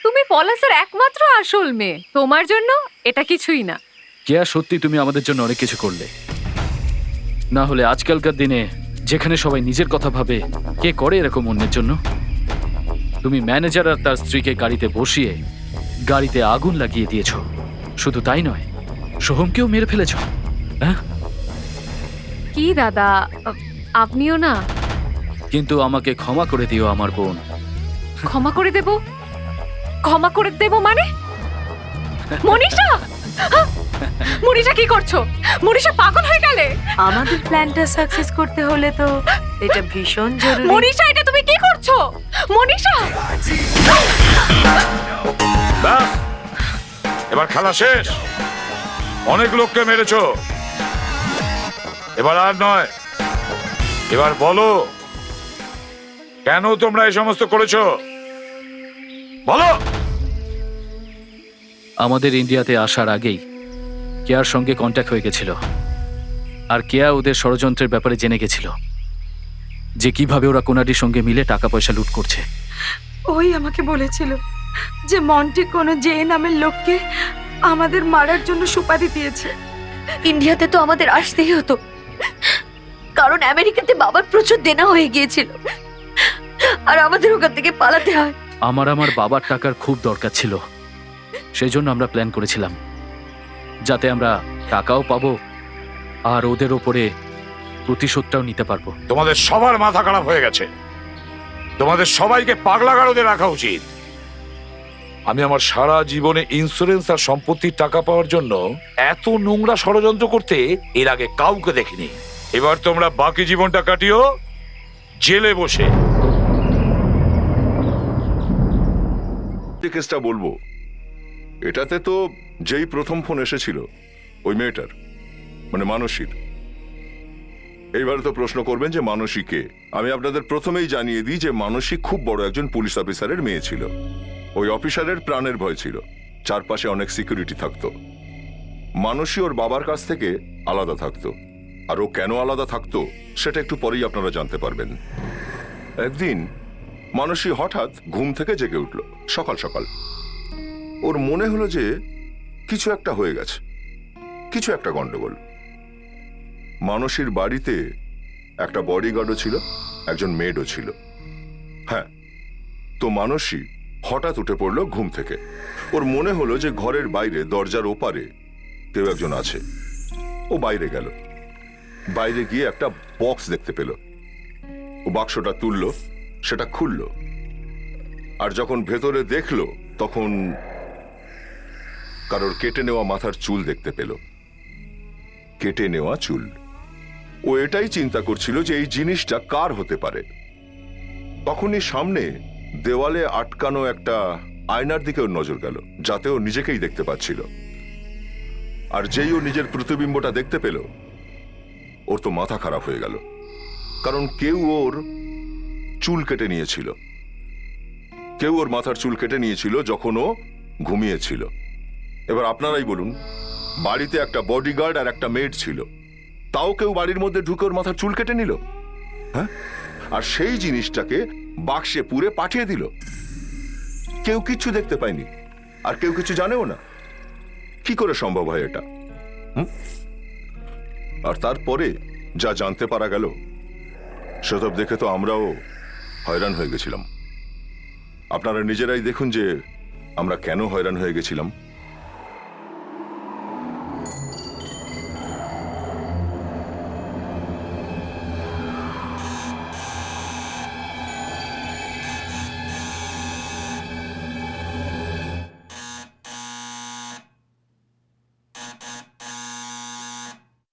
তুমি পলাশের একমাত্র আসল মেয়ে, তোমার জন্য এটা কিছুই না। কেয়া, সত্যি তুমি আমাদের জন্য অনেক কিছু করলে। না হলে আজকালকার দিনে যেখানে সবাই নিজের কথা ভাবে, কে করে এরকম অন্যের জন্য? তুমি ম্যানেজার আর তার স্ত্রীকে গাড়িতে বসিয়ে গাড়িতে আগুন লাগিয়ে দিয়েছো। শুধু তাই নয়, সোহমকেও মেরে ফেলেছো। হ্যাঁ, কি দাদা, আপনিও না? কিন্তু আমাকে ক্ষমা করে দিও আমার বোন। ক্ষমা করে দেব? ক্ষমা করে দেব মানে? মনীষা, মনীষা কি করছো? মনীষা পাগল হয়ে গেলে? আমাদের প্ল্যানটা সাকসেস করতে হলে তো এটা ভীষণ জরুরি। মনীষা, এটা তুমি কি করছো? মনীষা, ব্যাস, এবার খেলা শেষ। অনেক লোককে মেরেছো, এবার আর নয়। এবার বলো, কেন তোমরা এই সমস্ত করেছো? বলো। আমাদের ইন্ডিয়াতে আসার আগেই কেয়ার সঙ্গে কন্ট্যাক্ট হয়ে গেছিল, আর কেয়া ওদের ষড়যন্ত্রের ব্যাপারে জেনে গেছিল যে কিভাবে ওরা কোনাডির সঙ্গে মিলে টাকা পয়সা লুট করছে। ওই আমাকে বলেছিল যে মন্টি কোনো জে নামের লোককে আমাদের মারার জন্য সুপারি দিয়েছে। ইন্ডিয়াতে তো আমাদের আসতেই হতো, কারণ আমেরিকাতে বাবার প্রচুর দেনা হয়ে গিয়েছিল, আর আমাদের ওখান থেকে পালাতে হয়। আমার বাবার টাকার খুব দরকার ছিল, সেই জন্য আমরা প্ল্যান করেছিলাম যাতে আমরা টাকাও পাবো আর ওদের ওপরে প্রতিশোধটাও নিতে পারবো। তোমাদের সবার মাথা খারাপ হয়ে গেছে। তোমাদের সবাইকে পাগলা গারদে রাখা উচিত। আমি আমার সারা জীবনে ইন্স্যুরেন্স আর সম্পত্তির টাকা পাওয়ার জন্য এত নোংরা ষড়যন্ত্র করতে এর আগে কাউকে দেখিনি। এবার তোমরা বাকি জীবনটা কাটিও জেলে বসে। যে কেসটা বলবো, এটাতে তো যেই প্রথম ফোন এসেছিল ওই মেয়েটার, মানে মানসীর। এইবার তো প্রশ্ন করবেন যে মানসী কে। আমি আপনাদের প্রথমেই জানিয়ে দিই যে মানসী খুব বড় একজন পুলিশ অফিসারের মেয়ে ছিল। ওই অফিসারের প্রাণের ভয় ছিল, চারপাশে অনেক সিকিউরিটি থাকতো। মানসী ওর বাবার কাছ থেকে আলাদা থাকতো, আর ও কেন আলাদা থাকতো সেটা একটু পরেই আপনারা জানতে পারবেন। একদিন মানসী হঠাৎ ঘুম থেকে জেগে উঠল সকাল সকাল। ওর মনে হলো যে কিছু একটা হয়ে গেছে, কিছু একটা গন্ডগোল। মানসীর বাড়িতে একটা বডিগার্ডও ছিল, একজন মেডও ছিল। হ্যাঁ, তো মানসী হঠাৎ উঠে পড়ল ঘুম থেকে। ওর মনে হলো যে ঘরের বাইরে দরজার ওপারে কেউ একজন আছে। ও বাইরে গেল, বাইরে গিয়ে একটা বক্স দেখতে পেল। ও বাক্সটা তুলল, সেটা খুলল, আর যখন ভেতরে দেখলো তখন কারোর কেটে নেওয়া মাথার চুল দেখতে পেল। কেটে নেওয়া চুল। ও এটাই চিন্তা করছিল যে এই জিনিসটা কার হতে পারে। তখনই সামনে দেওয়ালে আটকানো একটা আয়নার দিকে ওর নজর গেল, যাতে ও নিজেকেই দেখতে পাচ্ছিল। আর যেই ও নিজের প্রতিবিম্বটা দেখতে পেল, ওর তো মাথা খারাপ হয়ে গেল, কারণ কেউ ওর চুল কেটে নিয়েছিল। কেউ ওর মাথার চুল কেটে নিয়েছিল যখন ও ঘুমিয়েছিল। এবার আপনারাই বলুন, বাড়িতে একটা বডিগার্ড আর একটা মেড ছিল, তাও কেউ বাড়ির মধ্যে ঢুকে ওর মাথার চুল কেটে নিল? হ্যাঁ, আর সেই জিনিসটাকে বাক্সে পুরে পাঠিয়ে দিল। কেউ কিছু দেখতে পায়নি, আর কেউ কিছু জানেও না। কি করে সম্ভব হয় এটা? আর তারপরে যা জানতে পারা গেল, সেসব দেখে তো আমরাও হয়রান হয়ে গেছিলাম। আপনারা নিজেরাই দেখুন যে আমরা কেন হয়রান হয়ে গেছিলাম।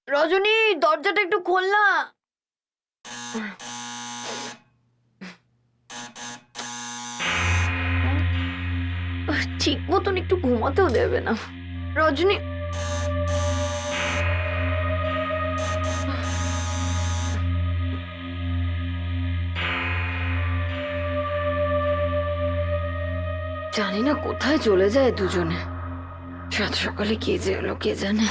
রজনী, দরজাটা একটু খোল না। ঠিক মতন একটু ঘুমাতেও দেবে না রজনী। জানি না কোথায় চলে যায় দুজনে। সাত সকালে কে যে এলো কে জানে।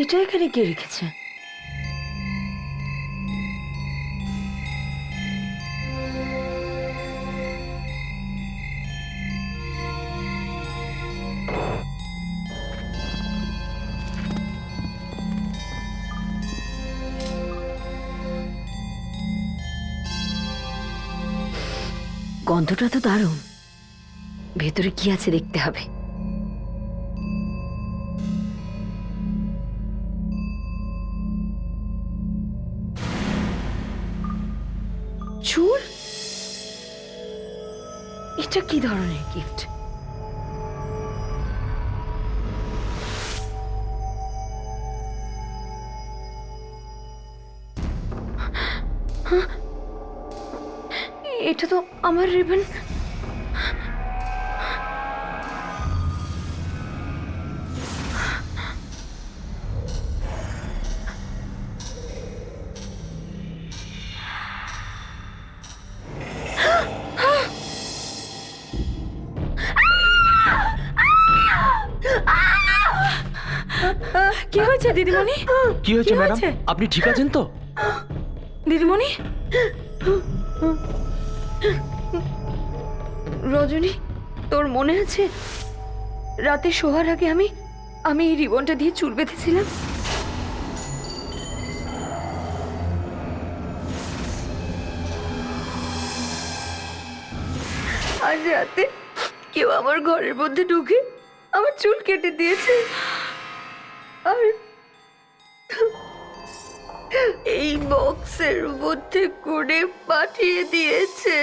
এটা এখানে কে রেখেছে? গন্ধটা তো দারুণ। ভেতরে কি আছে দেখতে হবে। চুল? এটা কি ধরনের গিফট? এটা তো আমার রিবন। কি হয়েছে দিদিমণি? কি হয়েছে ম্যাডাম? আপনি ঠিক আছেন তো? দিদিমণি, রজনী তোর মনে আছে রাতে শোয়ার আগে আমি আমি এই রিবনটা দিয়ে চুল বেঁধেছিলাম? আজ রাতে কেউ আমার ঘরের মধ্যে ঢুকে আমার চুল কেটে দিয়েছে, আর এই বক্সের মধ্যে করে পাঠিয়ে দিয়েছে।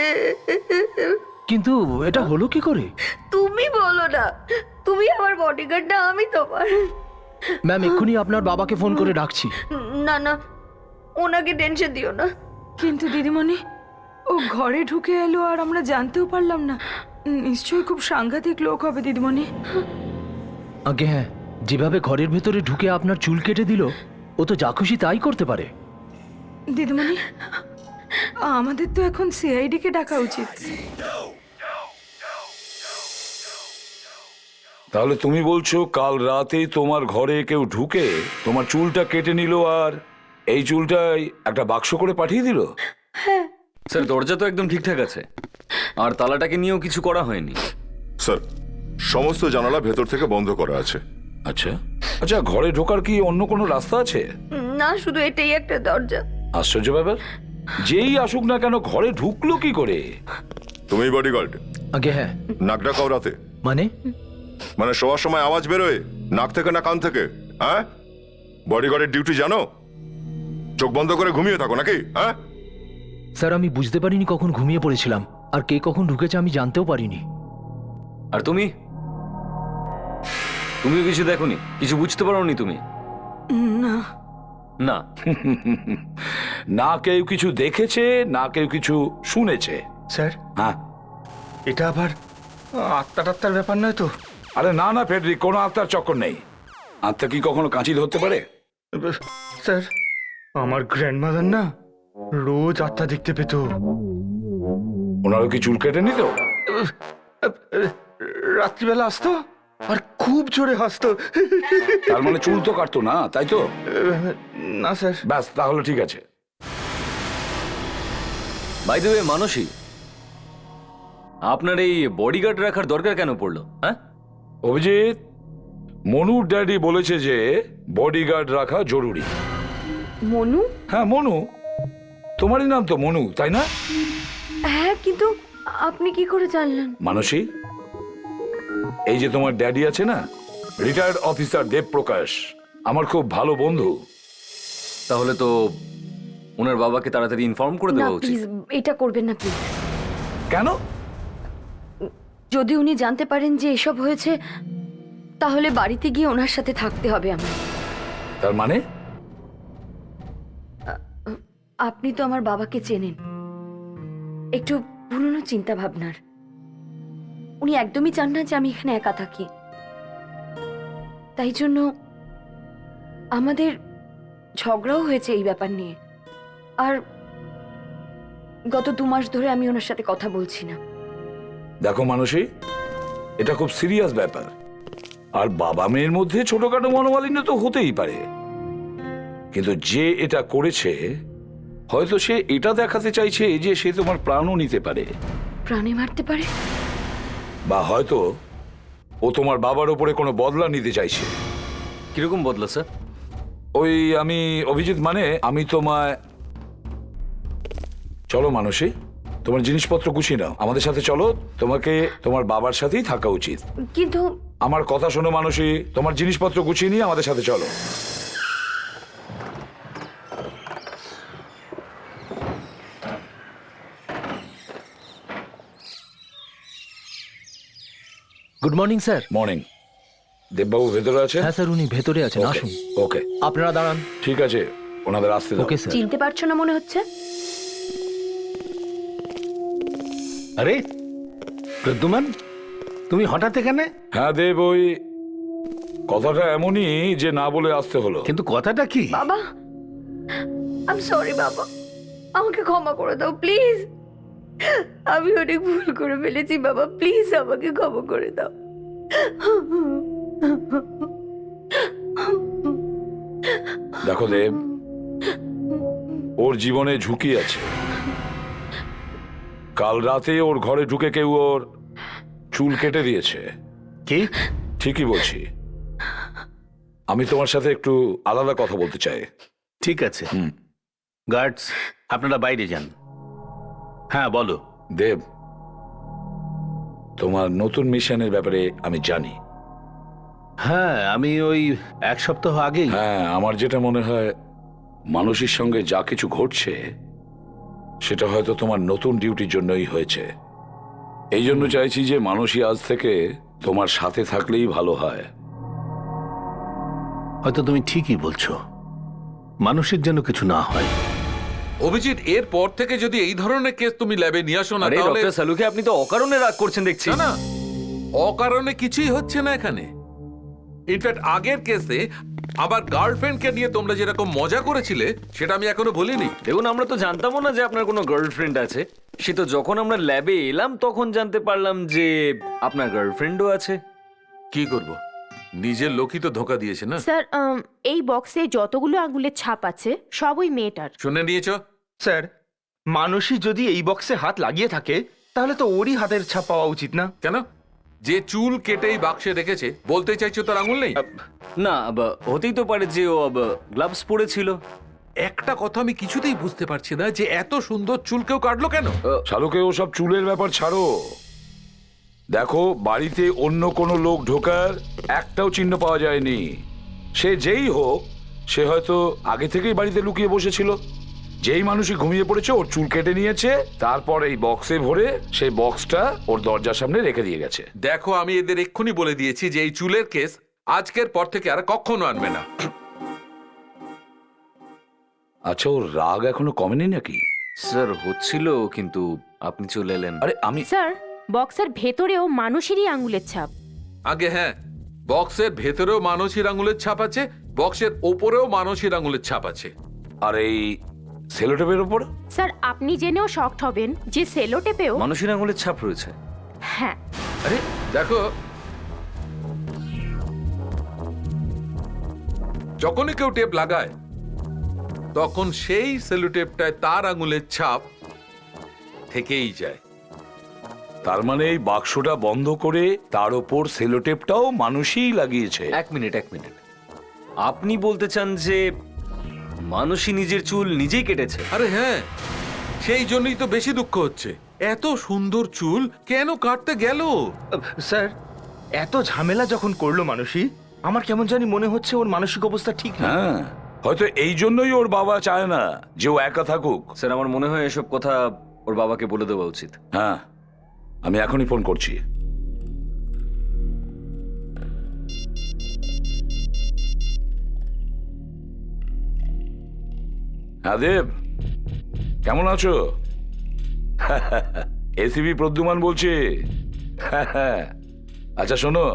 কিন্তু এটা হলো কি করে? তুমি বলো না, তুমি আমার বডিগার্ড না, আমি তোমার। ম্যাম এক্ষুনি আপনার বাবাকে ফোন করে ডাকছি। না না, ওনাকে টেনশন দিও না। কিন্তু দিদিমণি, ও ঘরে ঢুকে এলো আর আমরা জানতেও পারলাম না। নিশ্চয়ই খুব সাংঘাতিক লোক হবে দিদিমণি। আগে হ্যাঁ, যেভাবে ঘরের ভেতরে ঢুকে আপনার চুল কেটে দিল, ও তো যা খুশি তাই করতে পারে। দিদিমণি, আমাদের তো এখন সিআইডি কে ডাকা উচিত। তাহলে তুমি বলছো কাল রাতেই তোমার ঘরে কেউ ঢুকে তোমার চুলটা কেটে নিল আর এই চুলটাই একটা বাক্স করে পাঠিয়ে দিল? স্যার দরজা তো একদম ঠিকঠাক আছে, আর তালাটাকে নিয়েও কিছু করা হয়নি। স্যার, সমস্ত জানালা ভেতর থেকে বন্ধ করা আছে। আচ্ছা আচ্ছা, ঘরে ঢোকার কি অন্য কোনো রাস্তা আছে? না, শুধু এটাই একটা দরজা। আশ্চর্য ব্যাপার, যেই আসুক না কেন ঘরে ঢুকলো কি করে? তুমি বডিগার্ড? আগে হ্যাঁ। নাকটা কাউরাতে? মানে মানে শোয়ার সময় আওয়াজ বেরোয় নাক থেকে না কান থেকে? হ্যাঁ, বডিগার্ডের ডিউটি জানো? চোখ বন্ধ করে ঘুমিয়ে থাকো নাকি? হ্যাঁ স্যার, আমি বুঝতে পারিনি কখন ঘুমিয়ে পড়েছিলাম, আর কে কখন ঢুকেছে আমি জানতেও পারিনি। আর তুমিও কিছু দেখোনি, কিছু বুঝতে পারোনি তুমি? না না। না কেউ কিছু দেখেছে, না কেউ কিছু শুনেছে। স্যার, হ্যাঁ, এটা আবার আত্মা টাত্মার ব্যাপার নয় তো? আরে না না ফেডরিক, কোনো আত্মার চক্কর নেই। আত্মা কি কখনো কাঁচি ধরতে পারে? স্যার, আমার গ্র্যান্ডমাদার না রোজ আত্মা দেখতে পেত। ওনারও কি চুল কেটে নিত? রাত্রিবেলা আসতো আর খুব জোরে হাসতো। তার মানে চুল তো কাটতো না, তাই তো? না স্যার। ব্যাস, তাহলে ঠিক আছে। বাই দ্য ওয়ে মানসী, আপনার এই বডিগার্ড রাখার দরকার কেন পড়লো? হ্যাঁ অভিজিৎ, মনুর ড্যাডি বলেছে যে বডিগার্ড রাখা জরুরি। মনু? হ্যাঁ মনু, তোমারই নাম তো মনু, তাই না? হ্যাঁ, কিন্তু আপনি কি করে জানলেন? মানসী, এই যে তোমার ড্যাডি আছে না, রিটায়ার্ড অফিসার দেবপ্রকাশ, আমার খুব ভালো বন্ধু। তাহলে তো ওনার বাবাকে তাড়াতাড়ি ইনফর্ম করে না দেওয়া উচিত। প্লিজ, এটা করবেন না প্লিজ। কেন? যদি উনি জানতে পারেন যে এসব হয়েছে, তাহলে বাড়িতে গিয়ে ওনার সাথে থাকতে হবে আমার। তার মানে? আপনি তো আমার বাবাকে চেনেন, একটু পুরনো চিন্তা ভাবনার। উনি একদমই চান না যে আমি এখানে একা থাকি। তাই জন্য আমাদের ঝগড়াও হয়েছে এই ব্যাপার নিয়ে। আর গত 2 মাস ধরে আমি ওনার সাথে কথা বলছি না। দেখো মানসী, এটা খুব সিরিয়াস ব্যাপার, আর বাবা মেয়ের মধ্যে ছোটখাটো মনোমালিন্য তো হতেই পারে, কিন্তু যে এটা করেছে হয়তো সে এটা দেখাতে চাইছে যে সে তোমার প্রাণও নিতে পারে, প্রাণে মারতে পারে, বা হয়তো ও তোমার বাবার উপরে কোনো বদলা নিতে চাইছে। কিরকম বদলা স্যার? ওই আমি অভিজিৎ, মানে আমি তোমায়, চলো মানসী, তোমার জিনিসপত্র গুছিয়ে নাও, আমাদের সাথে চলো, তোমাকে তোমার বাবার সাথেই থাকা উচিত। কিন্তু আমার কথা শোনো মানসী, তোমার জিনিসপত্র গুছিয়ে নিয়ে আমাদের সাথে চলো। Good morning sir. মর্নিং। দেববাবু ভেতরে আছে? হ্যাঁ স্যার, উনি ভেতরে আছেন, আসুন। ওকে, আপনারা দাঁড়ান। ঠিক আছে, ওনাদের আসতে দাও। Okay sir. চিনতে পারছো না মনে হচ্ছে। আরে প্রদ্যুমান, তুমি হঠাৎ এখানে? হ্যাঁ দেব, ওই কথাটা এমনই যে না বলে আসতে হলো। কিন্তু কথাটা কি? বাবা, আই এম সরি বাবা, আমাকে ক্ষমা করে দাও প্লিজ। আমি অনেক ভুল করে ফেলেছি বাবা, প্লিজ আমাকে ক্ষমা করে দাও। দেখো দেব, ওর জীবনে ঝুঁকি আছে। কাল রাতে ওর ঘরে ঢুকে কেউ ওর চুল কেটে দিয়েছে। কি? ঠিকই বলছি। আমি তোমার সাথে একটু আলাদা কথা বলতে চাই। ঠিক আছে। হুম। গার্ডস, আপনারা বাইরে যান। হ্যাঁ, বলো। দেব, তোমার নতুন মিশনের ব্যাপারে আমি জানি। হ্যাঁ, আমি ওই 1 সপ্তাহ আগেই। হ্যাঁ, আমার যেটা মনে হয় মানুষের সঙ্গে যা কিছু ঘটছে সেটা হয়তো তোমার নতুন ডিউটির জন্যই হয়েছে। এই জন্য চাইছি যে মানুষই আজ থেকে তোমার সাথে থাকলেই ভালো হয়। হয়তো তুমি ঠিকই বলছো, মানুষের যেন কিছু না হয়। অভিজিৎ, এর পর থেকে যদি এই ধরনের কেস তুমি ল্যাবে নিয়ে আসো না আরে তাহলে ডক্টর সালুকে, আপনি তো অকারণে রাগ করছেন দেখছি। না না, অকারণে কিছুই হচ্ছে না এখানে। ইনফ্যাক্ট আগের কেসে আবার গার্লফ্রেন্ডকে নিয়ে তোমরা যেরকম মজা করেছিলে সেটা আমি এখনো ভুলিনি। দেখুন, আমরা তো জানতামও না যে আপনার কোনো গার্লফ্রেন্ড আছে। সে তো যখন আমরা ল্যাবে এলাম তখন জানতে পারলাম যে আপনার গার্লফ্রেন্ডও আছে। কি করব, নিজের লোকই তো ধোকা দিয়েছে না। স্যার, এই বক্সে যতগুলো আঙুলের ছাপ আছে সব ওই মেয়েটার। শুনে নিয়েছো? স্যার, মানুষই যদি এই বক্সে হাত লাগিয়ে থাকে তাহলে তো ওরই হাতের ছাপ পাওয়া উচিত না? কেন? যে চুল কেটেই বাক্সে রেখেছে, বলতে চাইছো তার আঙুল নেই? না, হতেই তো পারে যে ও গ্লাভস পরেছিল। একটা কথা আমি কিছুতেই বুঝতে পারছি না যে এত সুন্দর চুল কেউ কাটলো কেন। শালুকে ওসব চুলের ব্যাপার ছাড়ো। দেখো, বাড়িতে অন্য কোনো লোক ঢোকার একটাও চিহ্ন পাওয়া যায়নি। সে যেই হোক, সে হয়তো আগে থেকেই বাড়িতে লুকিয়ে বসেছিল। যেই মানুষই ঘুমিয়ে পড়েছে ওর চুল কেটে নিয়েছে, তারপর এই বক্সে ভরে সেই বক্সটা ওর দরজার সামনে রেখে দিয়ে গেছে। দেখো, আমি এদের এক্ষুনি বলে দিয়েছি যে এই চুলের কেস আজকের পর থেকে আর কখনো আনবে না। আচ্ছা, ওর রাগ এখনো কমেনি নাকি? স্যার, হচ্ছিল, কিন্তু আপনি চলে এলেন। আরে আমি স্যার, বক্সের ভেতরেও মানুষেরই আঙুলের ছাপ। আগে হ্যাঁ, বক্সের ভেতরেও মানুষের আঙুলের ছাপ আছে, বক্সের ওপরেও মানুষের আঙুলের ছাপ আছে। আর এই সেলোটেপের ওপর? স্যার, আপনি জেনেও শকড হবেন যে সেলোটেপেও মানুষের আঙুলের ছাপ রয়েছে। হ্যাঁ। আরে দেখো, যখনই কেউ টেপ লাগায় তখন সেই সেলোটেপটায় তার আঙুলের ছাপ থেকেই যায়। তার মানে এই বাক্সটা বন্ধ করে তার ওপর সেলোটেপটাও মানুষই লাগিয়েছে। এক মিনিট। আপনি বলতে চান যে মানুষই নিজের চুল নিজেই কেটেছে? আরে হ্যাঁ, সেই জন্যই তো বেশি দুঃখ হচ্ছে। এত সুন্দর চুল কেন কাটতে গেল? স্যার, এত ঝামেলা যখন করলো মানুষই, আমার কেমন জানি মনে হচ্ছে ওর মানসিক অবস্থা ঠিক না। হ্যাঁ, হয়তো এই জন্যই ওর বাবা চায় না যে ও একা থাকুক। স্যার, আমার মনে হয় এসব কথা ওর বাবাকে বলে দেওয়া উচিত। হ্যাঁ, আমি এখনই ফোন করছি। হ্যাঁ দেব, কেমন আছো? এসিবি প্রদ্যুমান বলছি। আচ্ছা শোনো,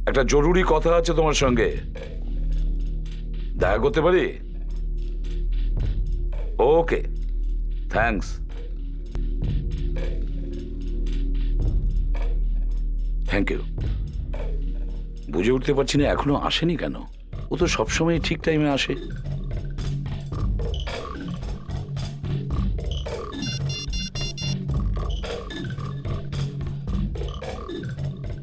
একটা জরুরি কথা আছে তোমার সঙ্গে, দেখা করতে পারি? Okay, thanks. Thank you. বুঝে উঠতে পারছি না এখনো আসেনি কেন। ও তো সবসময় ঠিক টাইমে আসে।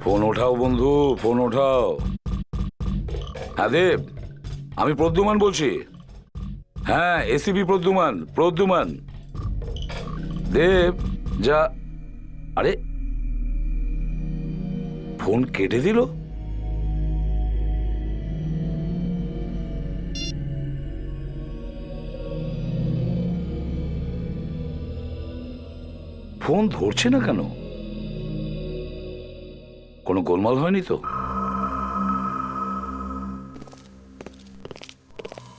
ফোন ওঠাও বন্ধু, ফোন ওঠাও। হ্যাঁ দেব, আমি প্রদ্যুমান বলছি। হ্যাঁ, এসিবি প্রদ্যুমান। দেব যা, আরে ফোন কেটে দিল। ফোন ধরছে না কেন? কোনো গোলমাল হয়নি তো?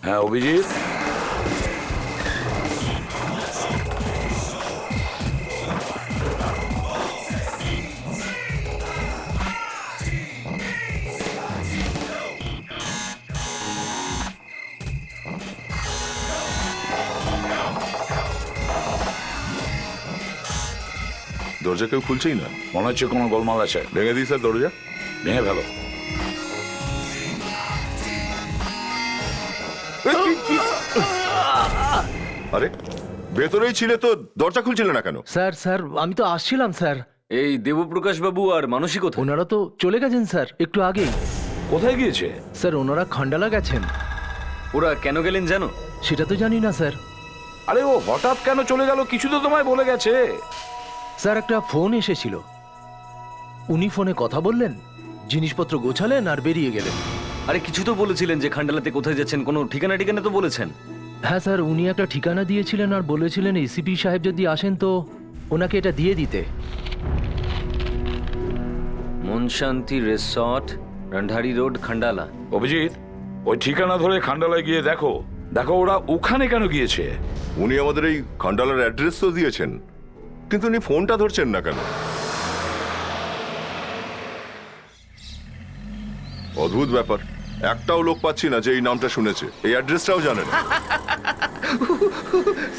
হ্যাঁ অভিজিৎ, দরজা কেউ খুলছেই না। মনে হচ্ছে কোনো গোলমাল আছে। ভেঙে দিই স্যার দরজা? ভেঙে ফেলো। আরে ভেতরেই ছিলে তো দরজা খুলছিলে না কেন? স্যার, আমি তো আসছিলাম স্যার। এই দেবপ্রকাশ বাবু আর মানসী কোথায়? ওনারা তো চলে গেছেন স্যার একটু আগেই। কোথায় গিয়েছে? স্যার ওনারা খান্ডালা গেছেন। ওরা কেন গেলেন জানো? সেটা তো জানি না স্যার। আরে ও হঠাৎ কেন চলে গেল কিছু তো তোমায় বলে গেছে। স্যার একটা ফোন এসেছিল, উনি ফোনে কথা বললেন, জিনিসপত্র গোছালেন আর বেরিয়ে গেলেন। আরে কিছু তো বলেছিলেন যে খান্ডালাতে কোথায় যাচ্ছেন, কোনো ঠিকানা ঠিকানা তো বলেছেন। হ্যাঁ স্যার, উনি একটা ঠিকানা দিয়েছিলেন আর বলেছিলেন এসিপি সাহেব যদি আসেন তো ওনাকে এটা দিয়ে দিতে। মনশান্তি রিসর্ট, রন্ধারি রোড, খান্ডালা। অভিজিৎ, ওই ঠিকানা ধরে খান্ডালায় গিয়ে দেখো দেখো ওরা ওখানে কেন গিয়েছে। উনি আমাদের এই খান্ডালার অ্যাড্রেস তো দিয়েছেন, কিন্তু উনি ফোনটা ধরছেন না কেন? অদ্ভুত ব্যাপার, একটাও লোক পাচ্ছি না যে এই নামটা শুনেছে, এই অ্যাড্রেসটাও জানেন।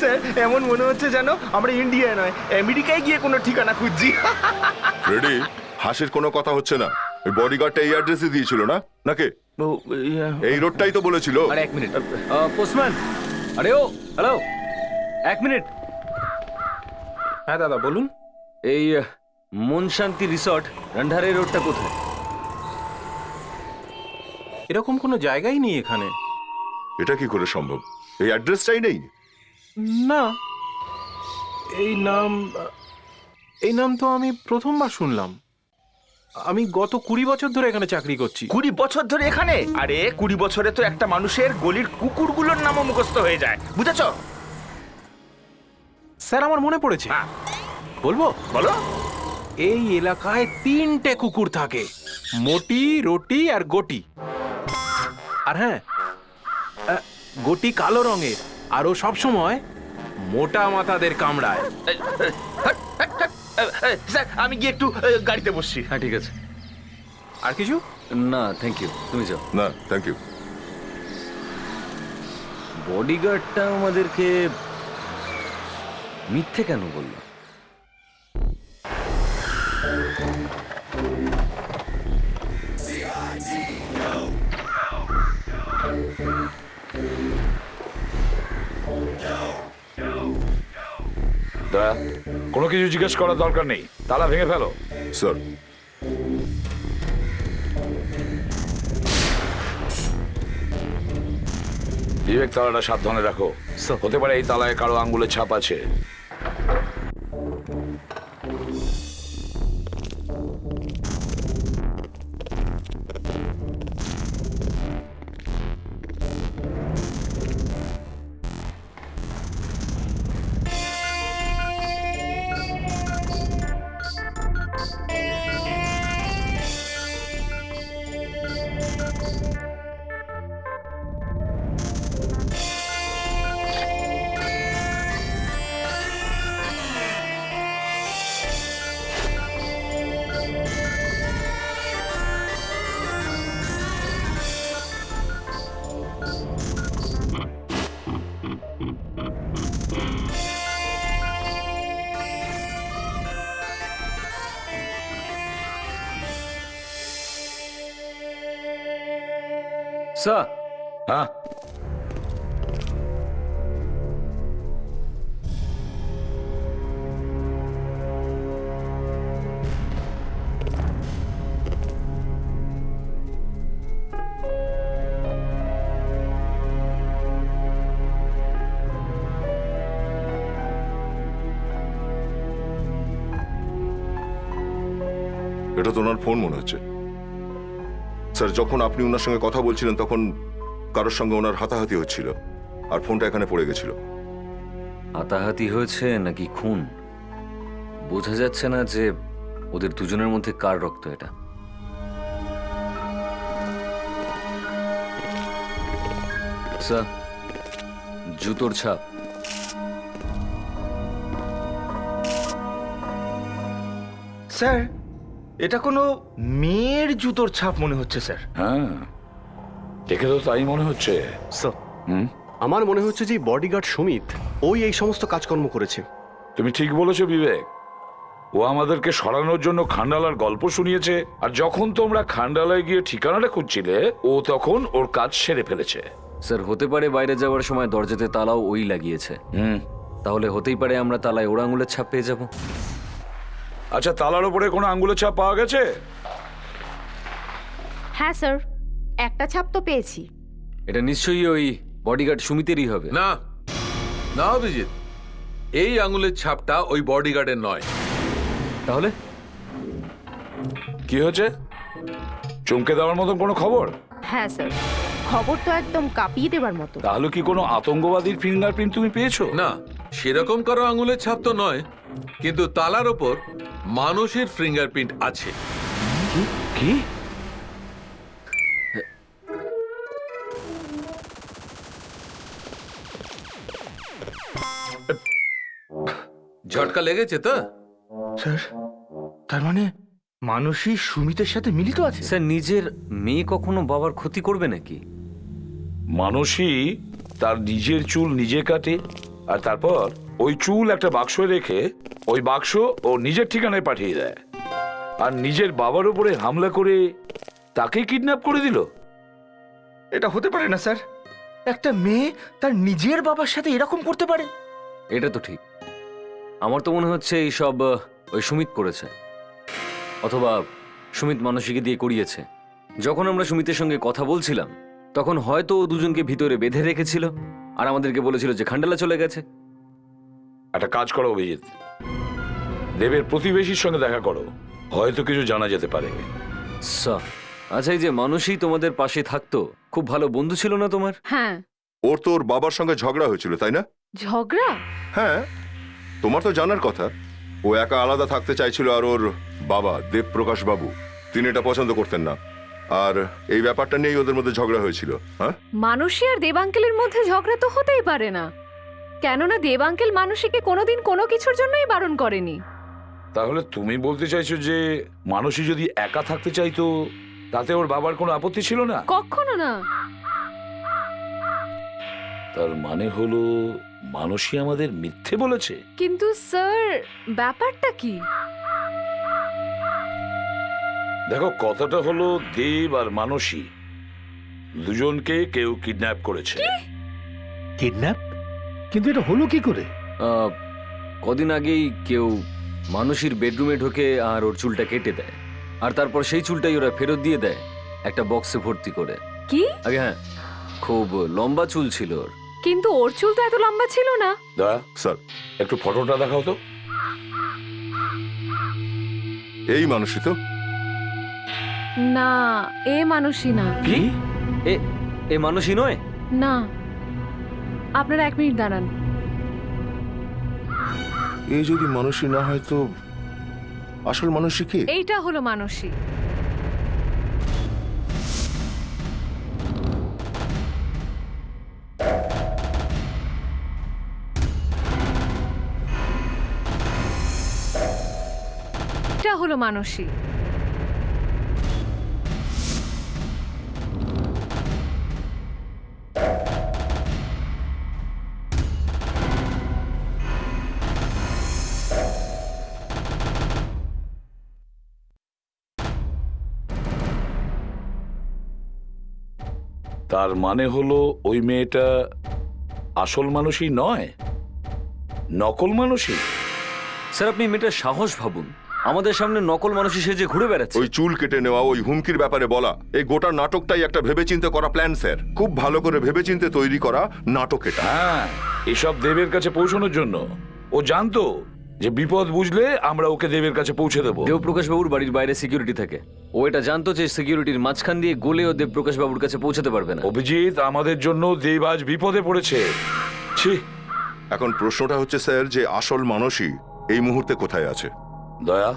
স্যার এমন মনে হচ্ছে যেন আমরা ইন্ডিয়ায় নয় আমেরিকায় গিয়ে কোনো ঠিকানা খুঁজছি। ফ্রেডি, হাসির কোনো কথা হচ্ছে না। ওই বডিগার্ডটা এই অ্যাড্রেসে দিয়েছিল না নাকি? এই রোডটাই তো বলেছিল। আরে এক মিনিট, পোস্টম্যান। আরে ও হ্যালো, এক মিনিট। হ্যাঁ দাদা বলুন। এই মনশান্তি রিসর্ট, রন্ধারি রোডটা কোথায়? এরকম কোনো জায়গাই নেই এখানে। এটা কি করে সম্ভব? এই অ্যাড্রেসটাই নেই? না, এই নাম তো আমি প্রথমবার শুনলাম। আমি গত 20 বছর ধরে এখানে চাকরি করছি। 20 বছর ধরে এখানে? আরে 20 বছরে তো একটা মানুষের গলির কুকুরগুলোর নামও মুখস্থ হয়ে যায়, বুঝেছো? স্যার আমার মনে পড়েছে, বলবো? বলো। এই এলাকায় 3টে কুকুর থাকে, মোটি, রোটি আর গোটি। আর হ্যাঁ, গোটি কালো রঙের, আর ও সবসময় মোটা মাথাদের কামড়ায়। স্যার আমি গিয়ে একটু গাড়িতে বসছি। হ্যাঁ ঠিক আছে। আর কিছু না থ্যাংক ইউ, তুমি যাও। না থ্যাংক ইউ। বডিগার্ডটা আমাদেরকে মিথ্যে কেন বললো? কোনো কিছু জিজ্ঞেস করার দরকার নেই, তালা ভেঙে ফেলো। স্যার, বিবেক, তালাটা সাবধানে রাখো। হতে পারে এই তালায় কারো আঙ্গুলের ছাপ আছে। স্যার। হ্যাঁ, এটা তো ওনার ফোন মনে হচ্ছে। স্যার, যখন আপনি ওনার সঙ্গে কথা বলছিলেন তখন কারোর সঙ্গে ওনার হাতাহাতি হচ্ছিল আর ফোনটা এখানে পড়ে গেছিল। হাতাহাতি হয়েছে নাকি খুন বোঝা যাচ্ছে না, যে ওদের দুজনের মধ্যে কার রক্ত এটা। স্যার, জুতোর ছাপ। স্যার এটা কোনো মেয়ের জুতোর ছাপ মনে হচ্ছে স্যার। হ্যাঁ, দেখে তো তাই মনে হচ্ছে। হুম, আমার মনে হচ্ছে যে বডিগার্ড সুমিত ওই এই সমস্ত কাজকর্ম করেছে। তুমি ঠিক বলেছো বিবেক। ও আমাদেরকে সরানোর জন্য খান্ডালার গল্প শুনিয়েছে, আর যখন তোমরা খান্ডালায় গিয়ে ঠিকানাটা খুঁজছিলে ও তখন ওর কাজ সেরে ফেলেছে। স্যার, হতে পারে বাইরে যাওয়ার সময় দরজাতে তালাও ওই লাগিয়েছে। হুম, তাহলে হতেই পারে আমরা তালায় ওর আঙুলের ছাপ পেয়ে যাব। আচ্ছা, তালার উপরে কোনো আঙ্গুলের ছাপ পাওয়া গেছে? হ্যাঁ স্যার, একটা ছাপ তো পেয়েছি। এটা নিশ্চয়ই ওই বডিগার্ড সুমিতেরই হবে। না না অভিজিৎ, এই আঙুলের ছাপটা ওই বডিগার্ডের নয়। তাহলে কি হয়েছে? চমকে দেওয়ার মতন কোনো খবর? হ্যাঁ স্যার, খবর তো একদম কাঁপিয়ে দেবার মতো। তাহলে কি কোনো আতঙ্কবাদীর ফিঙ্গারপ্রিন্ট তুমি পেয়েছো? না, সেরকম কারো আঙুলের ছাপ তো নয়, কিন্তু তালার ওপর মানুষের ফিঙ্গারপ্রিন্ট আছে। কি? ঝটকা লেগেছে তো? স্যার, তার মানে মানসী সুমিতের সাথে মিলিত আছে? স্যার, নিজের মেয়ে কখনো বাবার ক্ষতি করবে নাকি? মানুষই তার নিজের চুল নিজে কাটে, আর তারপর ওই চুল একটা বাক্সে রেখে ওই বাক্স ও নিজের ঠিকানায় পাঠিয়ে দেয়, আর নিজের বাবার উপরে হামলা করে তাকে কিডন্যাপ করে দিল। এটা হতে পারে না স্যার, একটা মেয়ে তার নিজের বাবার সাথে এরকম করতে পারে? এটা তো ঠিক। আমার তো মনে হচ্ছে এইসব ওই সুমিত করেছে, অথবা সুমিত মানসীকে দিয়ে করিয়েছে। যখন আমরা সুমিতের সঙ্গে কথা বলছিলাম তখন হয়তো ও দুজনকে ভিতরে বেঁধে রেখেছিল আর আমাদেরকে বলেছিল যে খান্ডালা চলে গেছে। একটা কাজ করো অভিজিৎ, দেবের প্রতিবেশীর সঙ্গে দেখা করো, হয়তো কিছু জানা যেতে পারে। স্যার, আচ্ছা, এই যে মানুষই তোমাদের পাশে থাকতো, খুব ভালো বন্ধু ছিল না তোমার? হ্যাঁ। ওর তো ওর বাবার সঙ্গে ঝগড়া হয়েছিল, তাই না? ঝগড়া? হ্যাঁ, তোমার তো জানার কথা। ও একা আলাদা থাকতে চাইছিল, আর ওর বাবা দেবপ্রকাশ বাবু তিনি এটা পছন্দ করতেন না, আর এই ব্যাপারটা নিয়েই ওদের মধ্যে ঝগড়া হয়েছিল। হ্যাঁ, মানুষী আর দেবাঙ্কেলের মধ্যে ঝগড়া তো হতেই পারে না, কেননা দেবাঙ্কেল মানুষীকে কোনোদিন কোনো কিছুর জন্যই বারণ করেনি। তাহলে তুমি বলতে চাইছো যে মানুষই যদি একা থাকতে চাইতো তাতে ওর বাবার কোনো আপত্তি ছিল না? কখনো না। তার মানে হলো মানুষই আমাদের মিথ্যে বলেছে। কিন্তু স্যার, ব্যাপারটা কি? দেখো, কথাটা হলো দেব আর মানসী দুজনকে কেউ কিডন্যাপ করেছে। কিডন্যাপ? কিন্তু এটা হলো কি করে? কদিন আগেই কেউ মানুষীর বেডরুমে ঢোকে আর ওর চুলটা কেটে দেয়, আর তারপর সেই চুলটাই ওরা ফেরত দিয়ে দেয় একটা বক্সে ভর্তি করে। কি? আগে হ্যাঁ, খুব লম্বা চুল ছিল ওর। কিন্তু ওর চুল তো এত লম্বা ছিল না। দয়া স্যার, একটু ফটোটা দেখাও তো। এই মানুষই তো। না, এ মানুষই না। কি? এ মানুষই নয়? না, আপনারা 1 মিনিট দাঁড়ান। এই যদি মানুষই না হয় তো আসল মানুষই কে? এইটা হলো মানুষই। এটা হলো মানুষই। তার মানে হলো ওই মেয়েটা আসল মানুষই নয়, নকল মানুষই। স্যার, আপনি মেয়েটার সাহস ভাবুন, আমাদের সামনে নকল মানুষই সেজে ঘুরে বেড়াচ্ছে। ওই চুল কেটে নেওয়া, ওই হুমকির ব্যাপারে বলা, এই গোটা নাটকটাই একটা ভেবেচিন্তে করা প্ল্যান স্যার। খুব ভালো করে ভেবেচিন্তে তৈরি করা নাটক এটা। হ্যাঁ, এসব দেবের কাছে পৌঁছানোর জন্য। ও জানতো যে বিপদ বুঝলে আমরা ওকে দেবের কাছে পৌঁছে দেবো। দেবপ্রকাশ বাবুর বাড়ির বাইরে সিকিউরিটি থাকে, ও এটা জানতো যে সিকিউরিটির মাঝখান দিয়ে গলেও দেবপ্রকাশ বাবুর কাছে পৌঁছাতে পারবে না। অভিজিৎ, আমাদের জন্য দেব আজ বিপদে পড়েছে। ছি। এখন প্রশ্নটা হচ্ছে স্যার, যে আসল মানুষই এই মুহূর্তে কোথায় আছে? দয়া,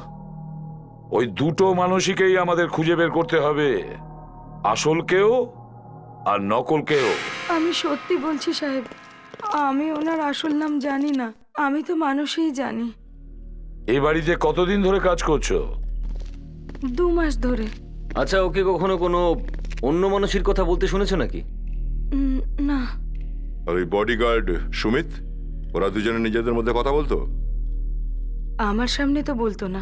ওই দুটো মানুষকেই আমাদের খুঁজে বের করতে হবে, আসলকেও আর নকলকেও। আমি সত্যি বলছি সাহেব, আমি ওনার আসল নাম জানি না, আমি তো মানুষই জানি। এই বাড়িতে কতদিন ধরে কাজ করছো? 2 মাস ধরে। আচ্ছা, ওকে কখনো কোনো অন্য মানুষের কথা বলতে শুনেছো নাকি? না। আর ওই বডিগার্ড সুমিত, ওরা দুজনে নিজেদের মধ্যে কথা বলতো? আমার সামনে তো বলতো না।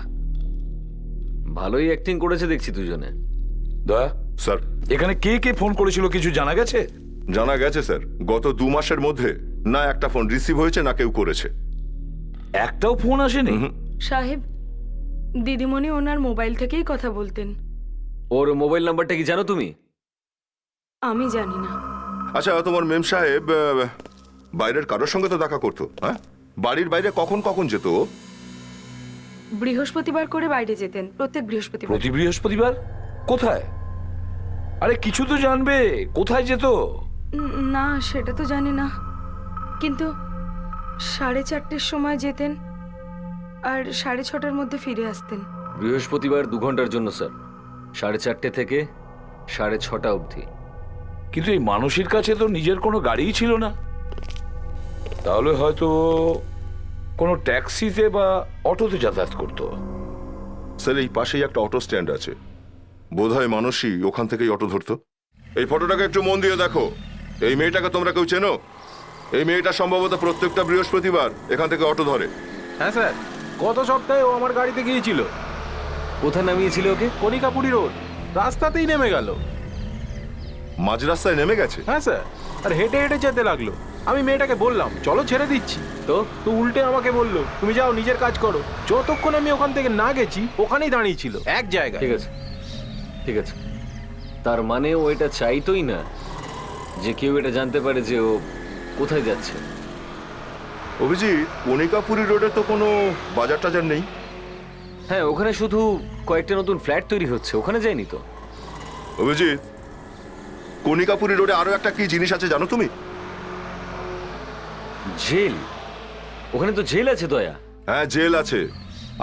ভালোই অ্যাক্টিং করেছে দেখছি দুজনে। দয়া স্যার, এখানে কে কে ফোন করেছিল কিছু জানা গেছে? জানা গেছে স্যার, গত 2 মাসের মধ্যে না একটা ফোন রিসিভ হয়েছে না কেউ করেছে। একটাও ফোন আসেনি? সাহেব, দিদিমণি ওনার মোবাইল থেকেই কথা বলতেন। ওর মোবাইল নাম্বারটা কি জানো তুমি? আমি জানি না। আচ্ছা, তোমার মেম সাহেব বাইরের কারোর সঙ্গে তো দেখা করতো? হ্যাঁ, বাড়ির বাইরে কখন কখন যেত ও? বৃহস্পতিবার করে বাইরে যেতেন, প্রত্যেক বৃহস্পতিবার। প্রতি বৃহস্পতিবার? কোথায়? আরে কিছু তো জানবে, কোথায় যেত? না সেটা তো জানি না, কিন্তু 4:30-র সময় যেতেন আর 6:30-র মধ্যে ফিরে আসতেন। বৃহস্পতিবার 2 ঘন্টার জন্য স্যার, 4:30 থেকে 6:30 অবধি। কিন্তু এই মানসীর কাছে তো নিজের কোনো গাড়িই ছিল না। তাহলে হয়তো কোনো ট্যাক্সিতে বা অটোতে যাতায়াত করতো। স্যার, এই পাশেই একটা অটো স্ট্যান্ড আছে, বোধহয় মানসী ওখান থেকেই অটো ধরতো। এই ফটোটাকে একটু মন দিয়ে দেখো। এই মেয়েটাকে তোমরা কেউ চেনো? এই মেয়েটা সম্ভবত প্রত্যেকটা বৃহস্পতিবার এখান থেকে অটো ধরে। হ্যাঁ স্যার, গত সপ্তাহে ও আমার গাড়িতে গিয়েছিল। কোথায় নামিয়েছিল ওকে? কনিকাপুরি রোড, রাস্তাতেই নেমে গেল। মাঝ রাস্তায় নেমে গেছে? হ্যাঁ স্যার, আর হেঁটে হেঁটে যেতে লাগলো। আমি মেয়েটাকে বললাম চলো ছেড়ে দিচ্ছি, তো উল্টে আমাকে বললো তুমি যাও নিজের কাজ করো। যতক্ষণ আমি ওখান থেকে না গেছি ওখানেই দাঁড়িয়ে ছিল এক জায়গায়। ঠিক আছে, ঠিক আছে। তার মানে ও এটা চাইতোই না যে কেউ এটা জানতে পারে যে ও কোথায় যাচ্ছে। অভিজিৎ, কনিকাপুরি রোডে তো কোনো বাজার টাজার নেই। হ্যাঁ, ওখানে শুধু কয়েকটা নতুন ফ্ল্যাট তৈরি হচ্ছে, ওখানে যায়নি তো। অভিজিৎ, কনিকাপুরি রোডে আরো একটা কি জিনিস আছে জানো তুমি? জেল? ওখানে তো জেল আছে দয়া। হ্যাঁ, জেল আছে।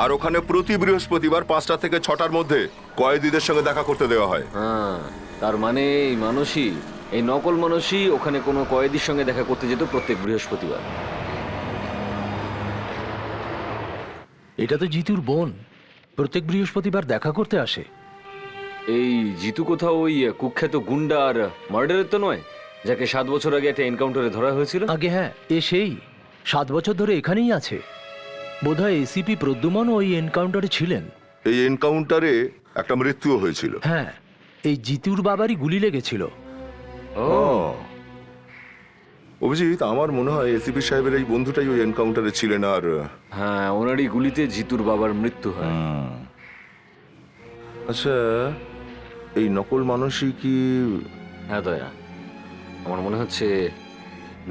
আর ওখানে প্রতি বৃহস্পতিবার 5টা থেকে 6টার মধ্যে কয়েদিদের সঙ্গে দেখা করতে দেওয়া হয়। হ্যাঁ, তার মানে এই মানুষই, এই নকল মানুষই ওখানে কোনো কয়েদির সঙ্গে দেখা করতে যেত প্রত্যেক বৃহস্পতিবার। এটা তো জিতুর বোন, প্রত্যেক বৃহস্পতিবার দেখা করতে আসে। এই জিতু কোথাও ওই কুখ্যাত গুন্ডা আর মার্ডারের তো নয়, যাকে 7 বছর আগে একটা এনকাউন্টারে ধরা হয়েছিল? আগে হ্যাঁ, এ সেই 7 বছর ধরে এখানেই আছে। বোধহয় এসিপি প্রদ্যুমন ওই এনকাউন্টারে ছিলেন। এই এনকাউন্টারে একটা মৃত্যুও হয়েছিল। হ্যাঁ, এই জিতুর বাবারই গুলি লেগেছিল। ও, অভিজিৎ, আমার মনে হয় এসিপি সাহেবের এই বন্ধুটাই ওই এনকাউন্টারে ছিলেন। আর হ্যাঁ, ওনারই গুলিতে জিতুর বাবার মৃত্যু হয়। আচ্ছা, এই নকল মানুষই কি? হ্যাঁ দয়া, আমার মনে হচ্ছে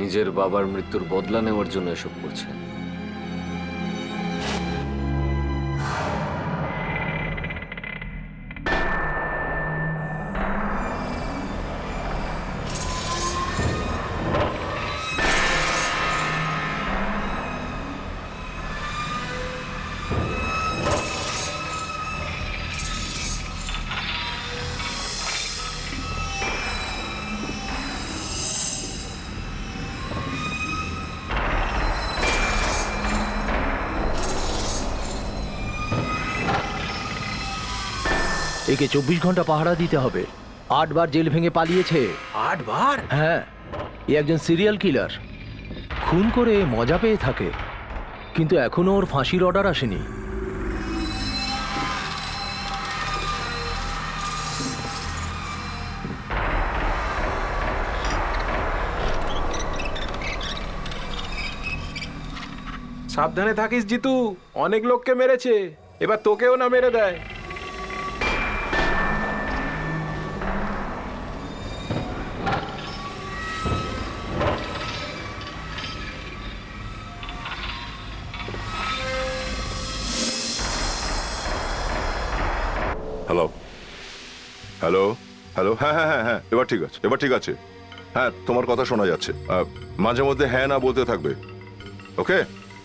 নিজের বাবার মৃত্যুর বদলা নেওয়ার জন্য এসব করছে। একে 24 ঘন্টা পাহারা দিতে হবে। 8 বার জেল ভেঙে পালিয়েছে। 8 বার? হ্যাঁ, এ একজন সিরিয়াল কিলার। খুন করে মজা পেয়ে থাকে, কিন্তু এখনো ওর ফাঁসির অর্ডার আসেনি। সাবধানে থাকিস জিতু, অনেক লোককে মেরেছে, এবার তোকেও না মেরে দেয়। Hello, hello, hello. হ্যাঁ হ্যাঁ হ্যাঁ হ্যাঁ, এবার ঠিক আছে, এবার ঠিক আছে। হ্যাঁ, তোমার কথা শোনা যাচ্ছে। মাঝে মধ্যে হ্যাঁ না বলতে থাকবে। ওকে,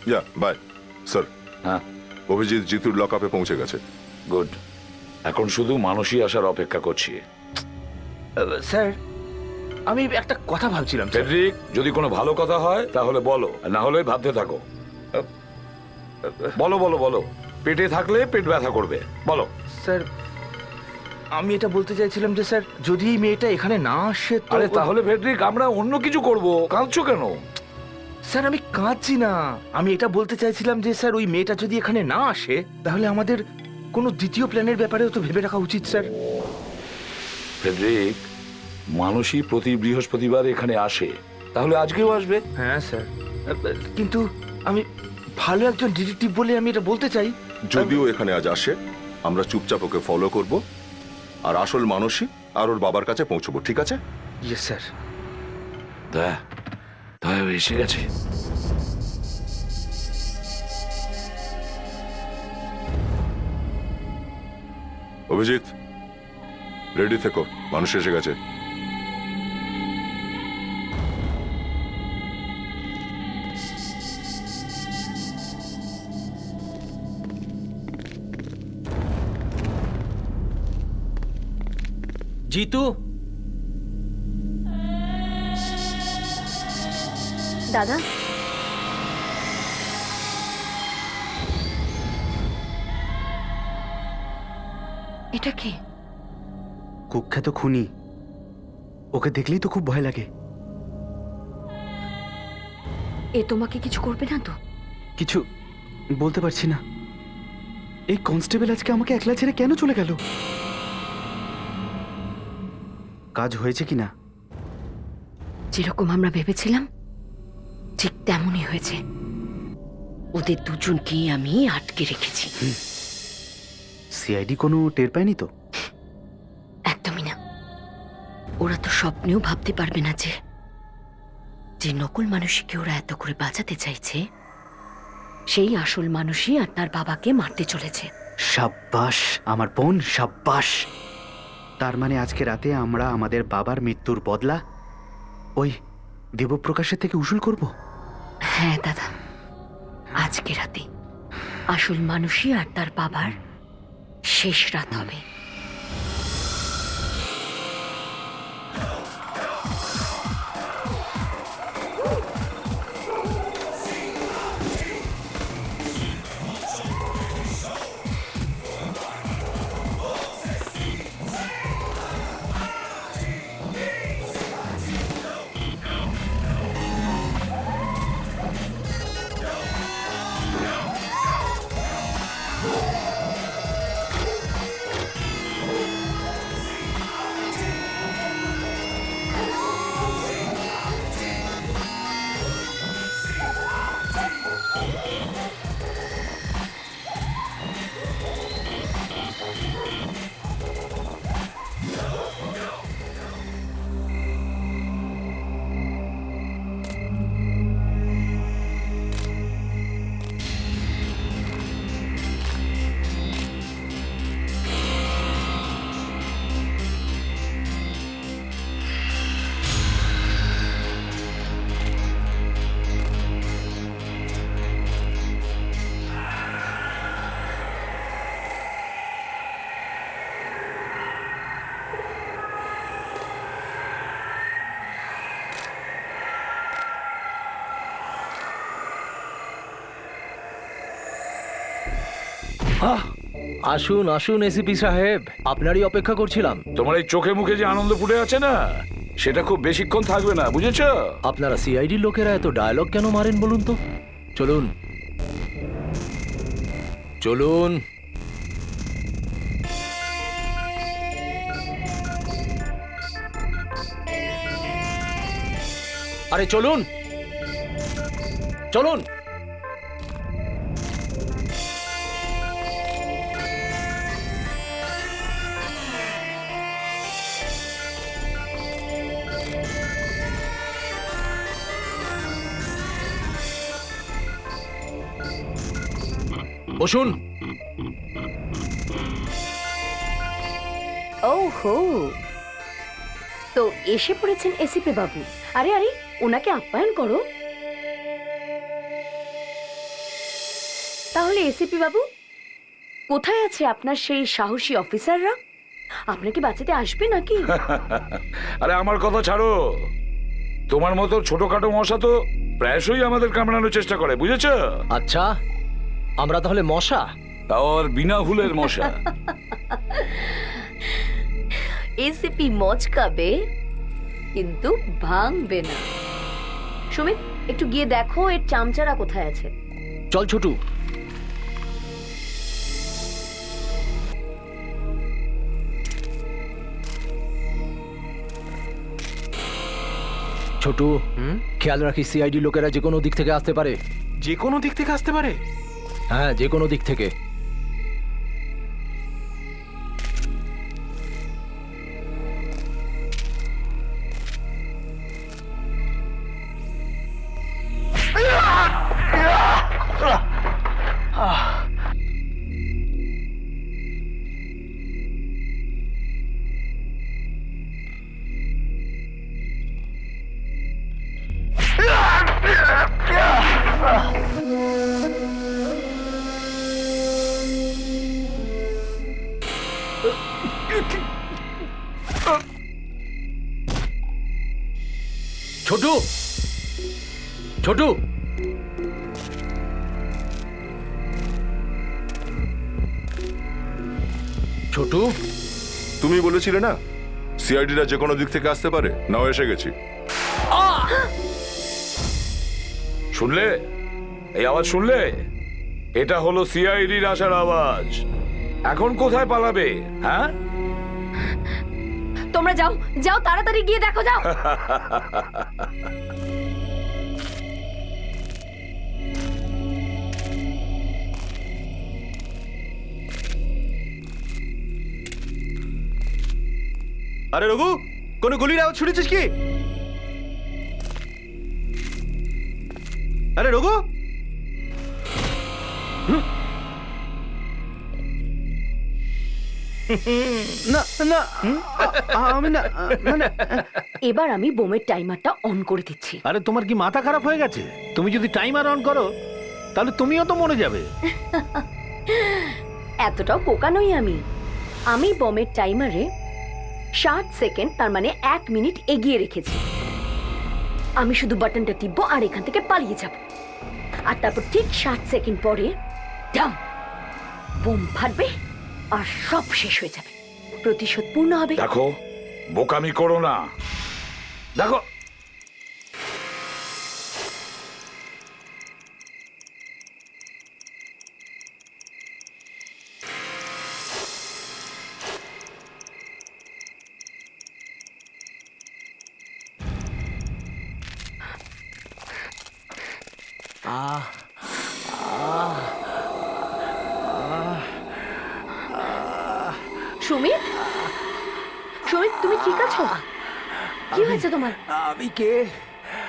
ইয়া, বাই স্যার। হ্যাঁ, অভিজিৎ জিতুর লকআপে পৌঁছে গেছে। গুড। এখন শুধু মানুষই আসার অপেক্ষা করছি। স্যার, আমি একটা কথা ভাবছিলাম। ফেডরিক, যদি কোনো ভালো কথা হয় তাহলে বলো, আর না হলে ভাবতে থাকো। বলো বলো বলো, পেটে থাকলে পেট ব্যথা করবে, বলো। স্যার, আমি এটা বলতে চাইছিলাম যে স্যার, যদি এই মেয়েটা এখানে না আসে তো... আরে তাহলে ফেডরিক, আমরা অন্য কিছু করব। কাঁদছো কেন? স্যার, আমি কাঁদছি না, আমি এটা বলতে চাইছিলাম যে স্যার, ওই মেয়েটা যদি এখানে না আসে তাহলে আমাদের কোনো দ্বিতীয় প্ল্যানের ব্যাপারেও তো ভেবে রাখা উচিত স্যার। ফেডরিক, মানুষই প্রতি বৃহস্পতিবার এখানে আসে, তাহলে আজকেও আসবে। হ্যাঁ স্যার, কিন্তু আমি ভালো একজন ডিটেকটিভ বলে আমি এটা বলতে চাই যদিও এখানে আজ আসে, আমরা চুপচাপ ওকে ফলো করব আর আসল মানসী আর ওর বাবার কাছে পৌঁছবো, ঠিক আছে? Yes sir. দয়া এসে গেছে। অভিজিৎ, রেডি থেকো, মানুষ এসে গেছে। জিতু, দাদা, এটা কে? কুখ্যাত খুনি। ওকে দেখলেই তো খুব ভয় লাগে। এ তোমাকে কিছু করবে না তো? কিছু বলতে পারছি না। এই কনস্টেবল আজকে আমাকে একলা ছেড়ে কেন চলে গেল? কাজ হয়েছে কিনা? যেরকম আমরা ভেবেছিলাম ঠিক তেমনই হয়েছে। ওদের দুজনকেই আমি আটকে রেখেছি। সিআইডি কোনো টের পায়নি তো? একদমই না। ওরা তো স্বপ্নেও ভাবতে পারবে না যে যে নকল মানুষকে ওরা এত করে বাঁচাতে চাইছে সেই আসল মানুষই আর তার বাবাকে মারতে চলেছে। সাব্বাস আমার বোন, সাব্বাস। তার মানে আজকে রাতে আমরা আমাদের বাবার মৃত্যুর বদলা ওই দেবপ্রকাশের থেকে উসুল করব। হ্যাঁ দাদা, আজকে রাতে আসল মানুষই আর তার বাবার শেষ রাত হবে। আসুন আসুন এসিপি সাহেব, আপনারই অপেক্ষা করছিলাম। তোমার এই চোখে মুখে যে আনন্দ ফুটে আছে না, সেটা খুব বেশিক্ষণ থাকবে না, বুঝেছো? আপনারা সিআইডি লোকেরা এত ডায়লগ কেন মারেন বলুন তো? চলুন চলুন। আরে চলুন চলুন। বসুন। ওহো, তো এসে পড়েছেন এসিপি বাবু। আরে আরে, ওনাকে আপ্যায়ন করো। তাহলে এসিপি বাবু, কোথায় আছে আপনার সেই সাহসী অফিসাররা? আপনাকে বাঁচাতে আসবে নাকি? আরে আমার কথা ছাড়ো, তোমার মতো ছোটখাটো মশা তো প্রায়শই আমাদের কামড়ানোর চেষ্টা করে, বুঝেছো? আচ্ছা, আমরা তাহলে মশা? তাও আর বিনা হুলের মশা। এসিপি মচকাবে কিন্তু ভাঙবে না। সুমিত, একটু গিয়ে দেখো এর চামচারা কোথায় আছে। চল ছোটু। ছোটু, খেয়াল রাখিস সিআইডি লোকেরা যে কোনো দিক থেকে আসতে পারে। যে কোনো দিক থেকে আসতে পারে? হ্যাঁ, যে কোনো দিক থেকে। ছোটু, ছোটু, ছোটু, তুমি বলেছিলে না সিআইডিরা যে কোনো দিক থেকে আসতে পারে, নাও এসে গেছি। শুনলে? এই আওয়াজ শুনলে? এটা হলো সিআইডির আসার আওয়াজ। এখন কোথায় পালাবে? হ্যাঁ, তোমরা যাও যাও, তাড়াতাড়ি গিয়ে দেখো, যাও। আরে রঘু, কোনো গুলির আওয়াজ শুনেছিস কি? আরে রঘু, না না, আমি না, মানে এবার আমি বোমের টাইমারটা অন করে দিচ্ছি। আরে তোমার কি মাথা খারাপ হয়ে গেছে? তুমি যদি টাইমার অন করো তাহলে তুমিও তো মরে যাবে। এতটাও বোকা নই আমি। আমি বোমের টাইমারে 60 সেকেন্ড, তার মানে 1 মিনিট এগিয়ে রেখেছি। আমি শুধু বাটনটা টিপবো আর এখান থেকে পালিয়ে যাব। আর তারপর ঠিক 60 সেকেন্ড পরে ডাম, বোম ফাটবে আর সব শেষ হয়ে যাবে, প্রতিশোধ পূর্ণ হবে। দেখো, বোকামি করো না। দেখো, সুমিত, সুমিত, তুমি ঠিক আছো? কি হয়েছে তোমার? আমি কে?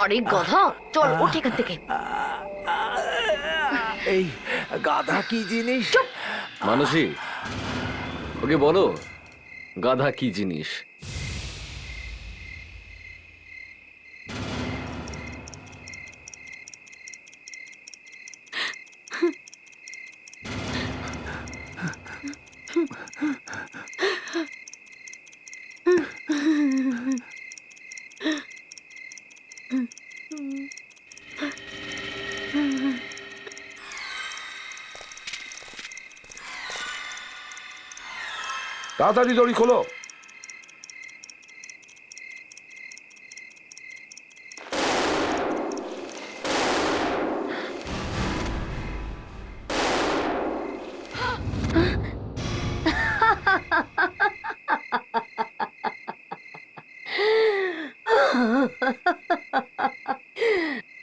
আরে গাধা, চল ওঠ এখান থেকে। এই গাধা কি জিনিস? মানসী, ওকে বলো গাধা কি জিনিস। তাড়াতাড়ি দড়ি খোলো।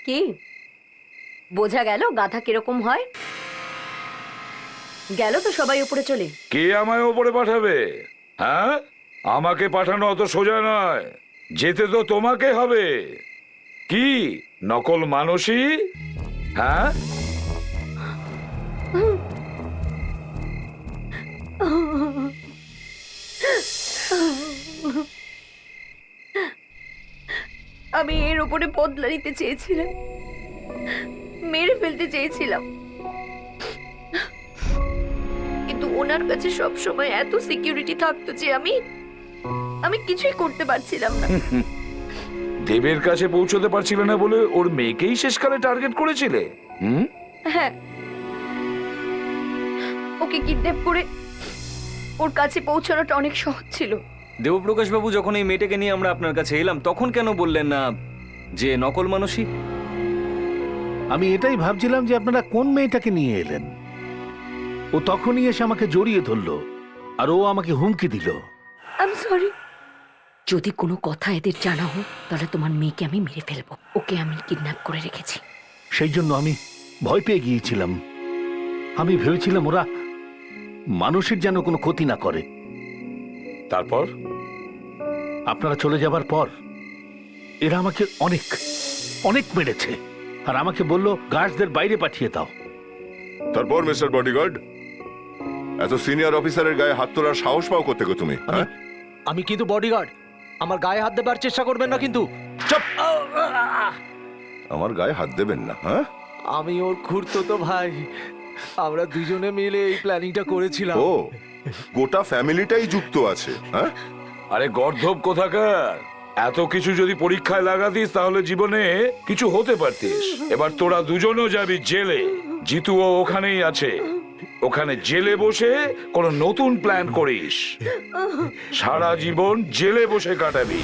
কি বোঝা গেল গাধা কিরকম হয়? গেল তো সবাই উপরে চলে। কে আমায় ওপরে পাঠাবে? হ্যাঁ, আমাকে পাঠানো অত সোজা নয়, যেতে তো তোমাকে হবে। কি নকল মানসী? হ্যাঁ, আমি এর উপরে বদলা নিতে চেয়েছিলাম, মেরে ফেলতে চেয়েছিলাম, কিন্তু ওনার কাছে সব সময় এত সিকিউরিটি থাকতো যে আমি কিছুই করতে পারছিলাম না। দেবের কাছে পৌঁছতে পারছিলে না বলে ওর মেয়েকেই শেষকালে টার্গেট করেছিলে? হ্যাঁ, ওকে কিডন্যাপ করে ওর কাছে পৌঁছানোটা অনেক সহজ ছিল। দেবপ্রকাশ বাবু, যখন এই মেয়েটাকে নিয়ে আমরা আপনার কাছে এলাম তখন কেন বললেন না যে নকল মানসী? আমি এটাই ভাবছিলাম যে আপনারা কোন মেয়েটাকে নিয়ে এলেন। ও তখনই এসে আমাকে জড়িয়ে ধরলো আর ও আমাকে হুমকি দিল। I am sorry. যদি কোনো কথা এদের জানা হোক তাহলে তোমার মেয়েকে আমি মেরে ফেলবো। ওকে আমি কিডন্যাপ করে রেখেছি। সেই জন্য আমি ভয় পেয়ে গিয়েছিলাম। আমি ভেবেছিলাম ওরা মানুষের যেন কোনো ক্ষতি না করে। তারপর আপনারা চলে যাবার পর এরা আমাকে অনেক অনেক মেরেছে আর আমাকে বলল গার্ডসদের বাইরে পাঠিয়ে দাও। তারপর মিস্টার বডিগার্ড, এত সিনিয়র অফিসারের গায়ে হাত তোলার সাহস পাও কোথেকে তুমি? হ্যাঁ, আমি কিন্তু বডিগার্ড, আমার গায়ে হাত দেবার চেষ্টা করবেন না কিন্তু। চুপ! আমার গায়ে হাত দেবেন না। হ্যাঁ, আমি ওর খুড়তো ভাই, আমরা দুজনে মিলে এই প্ল্যানিংটা করেছিলাম। ও গোটা ফ্যামিলিটাই যুক্ত আছে। হ্যাঁ, আরে গর্ধব কোথাকার, এত কিছু যদি পরীক্ষায় লাগাতিস তাহলে জীবনে কিছু হতে পারতিস। এবার তোরা দুজনও যাবি জেলে, জিতুও ওখানেই আছে। ওখানে জেলে বসে কোনো নতুন প্ল্যান করিস, সারা জীবন জেলে বসে কাটাবি।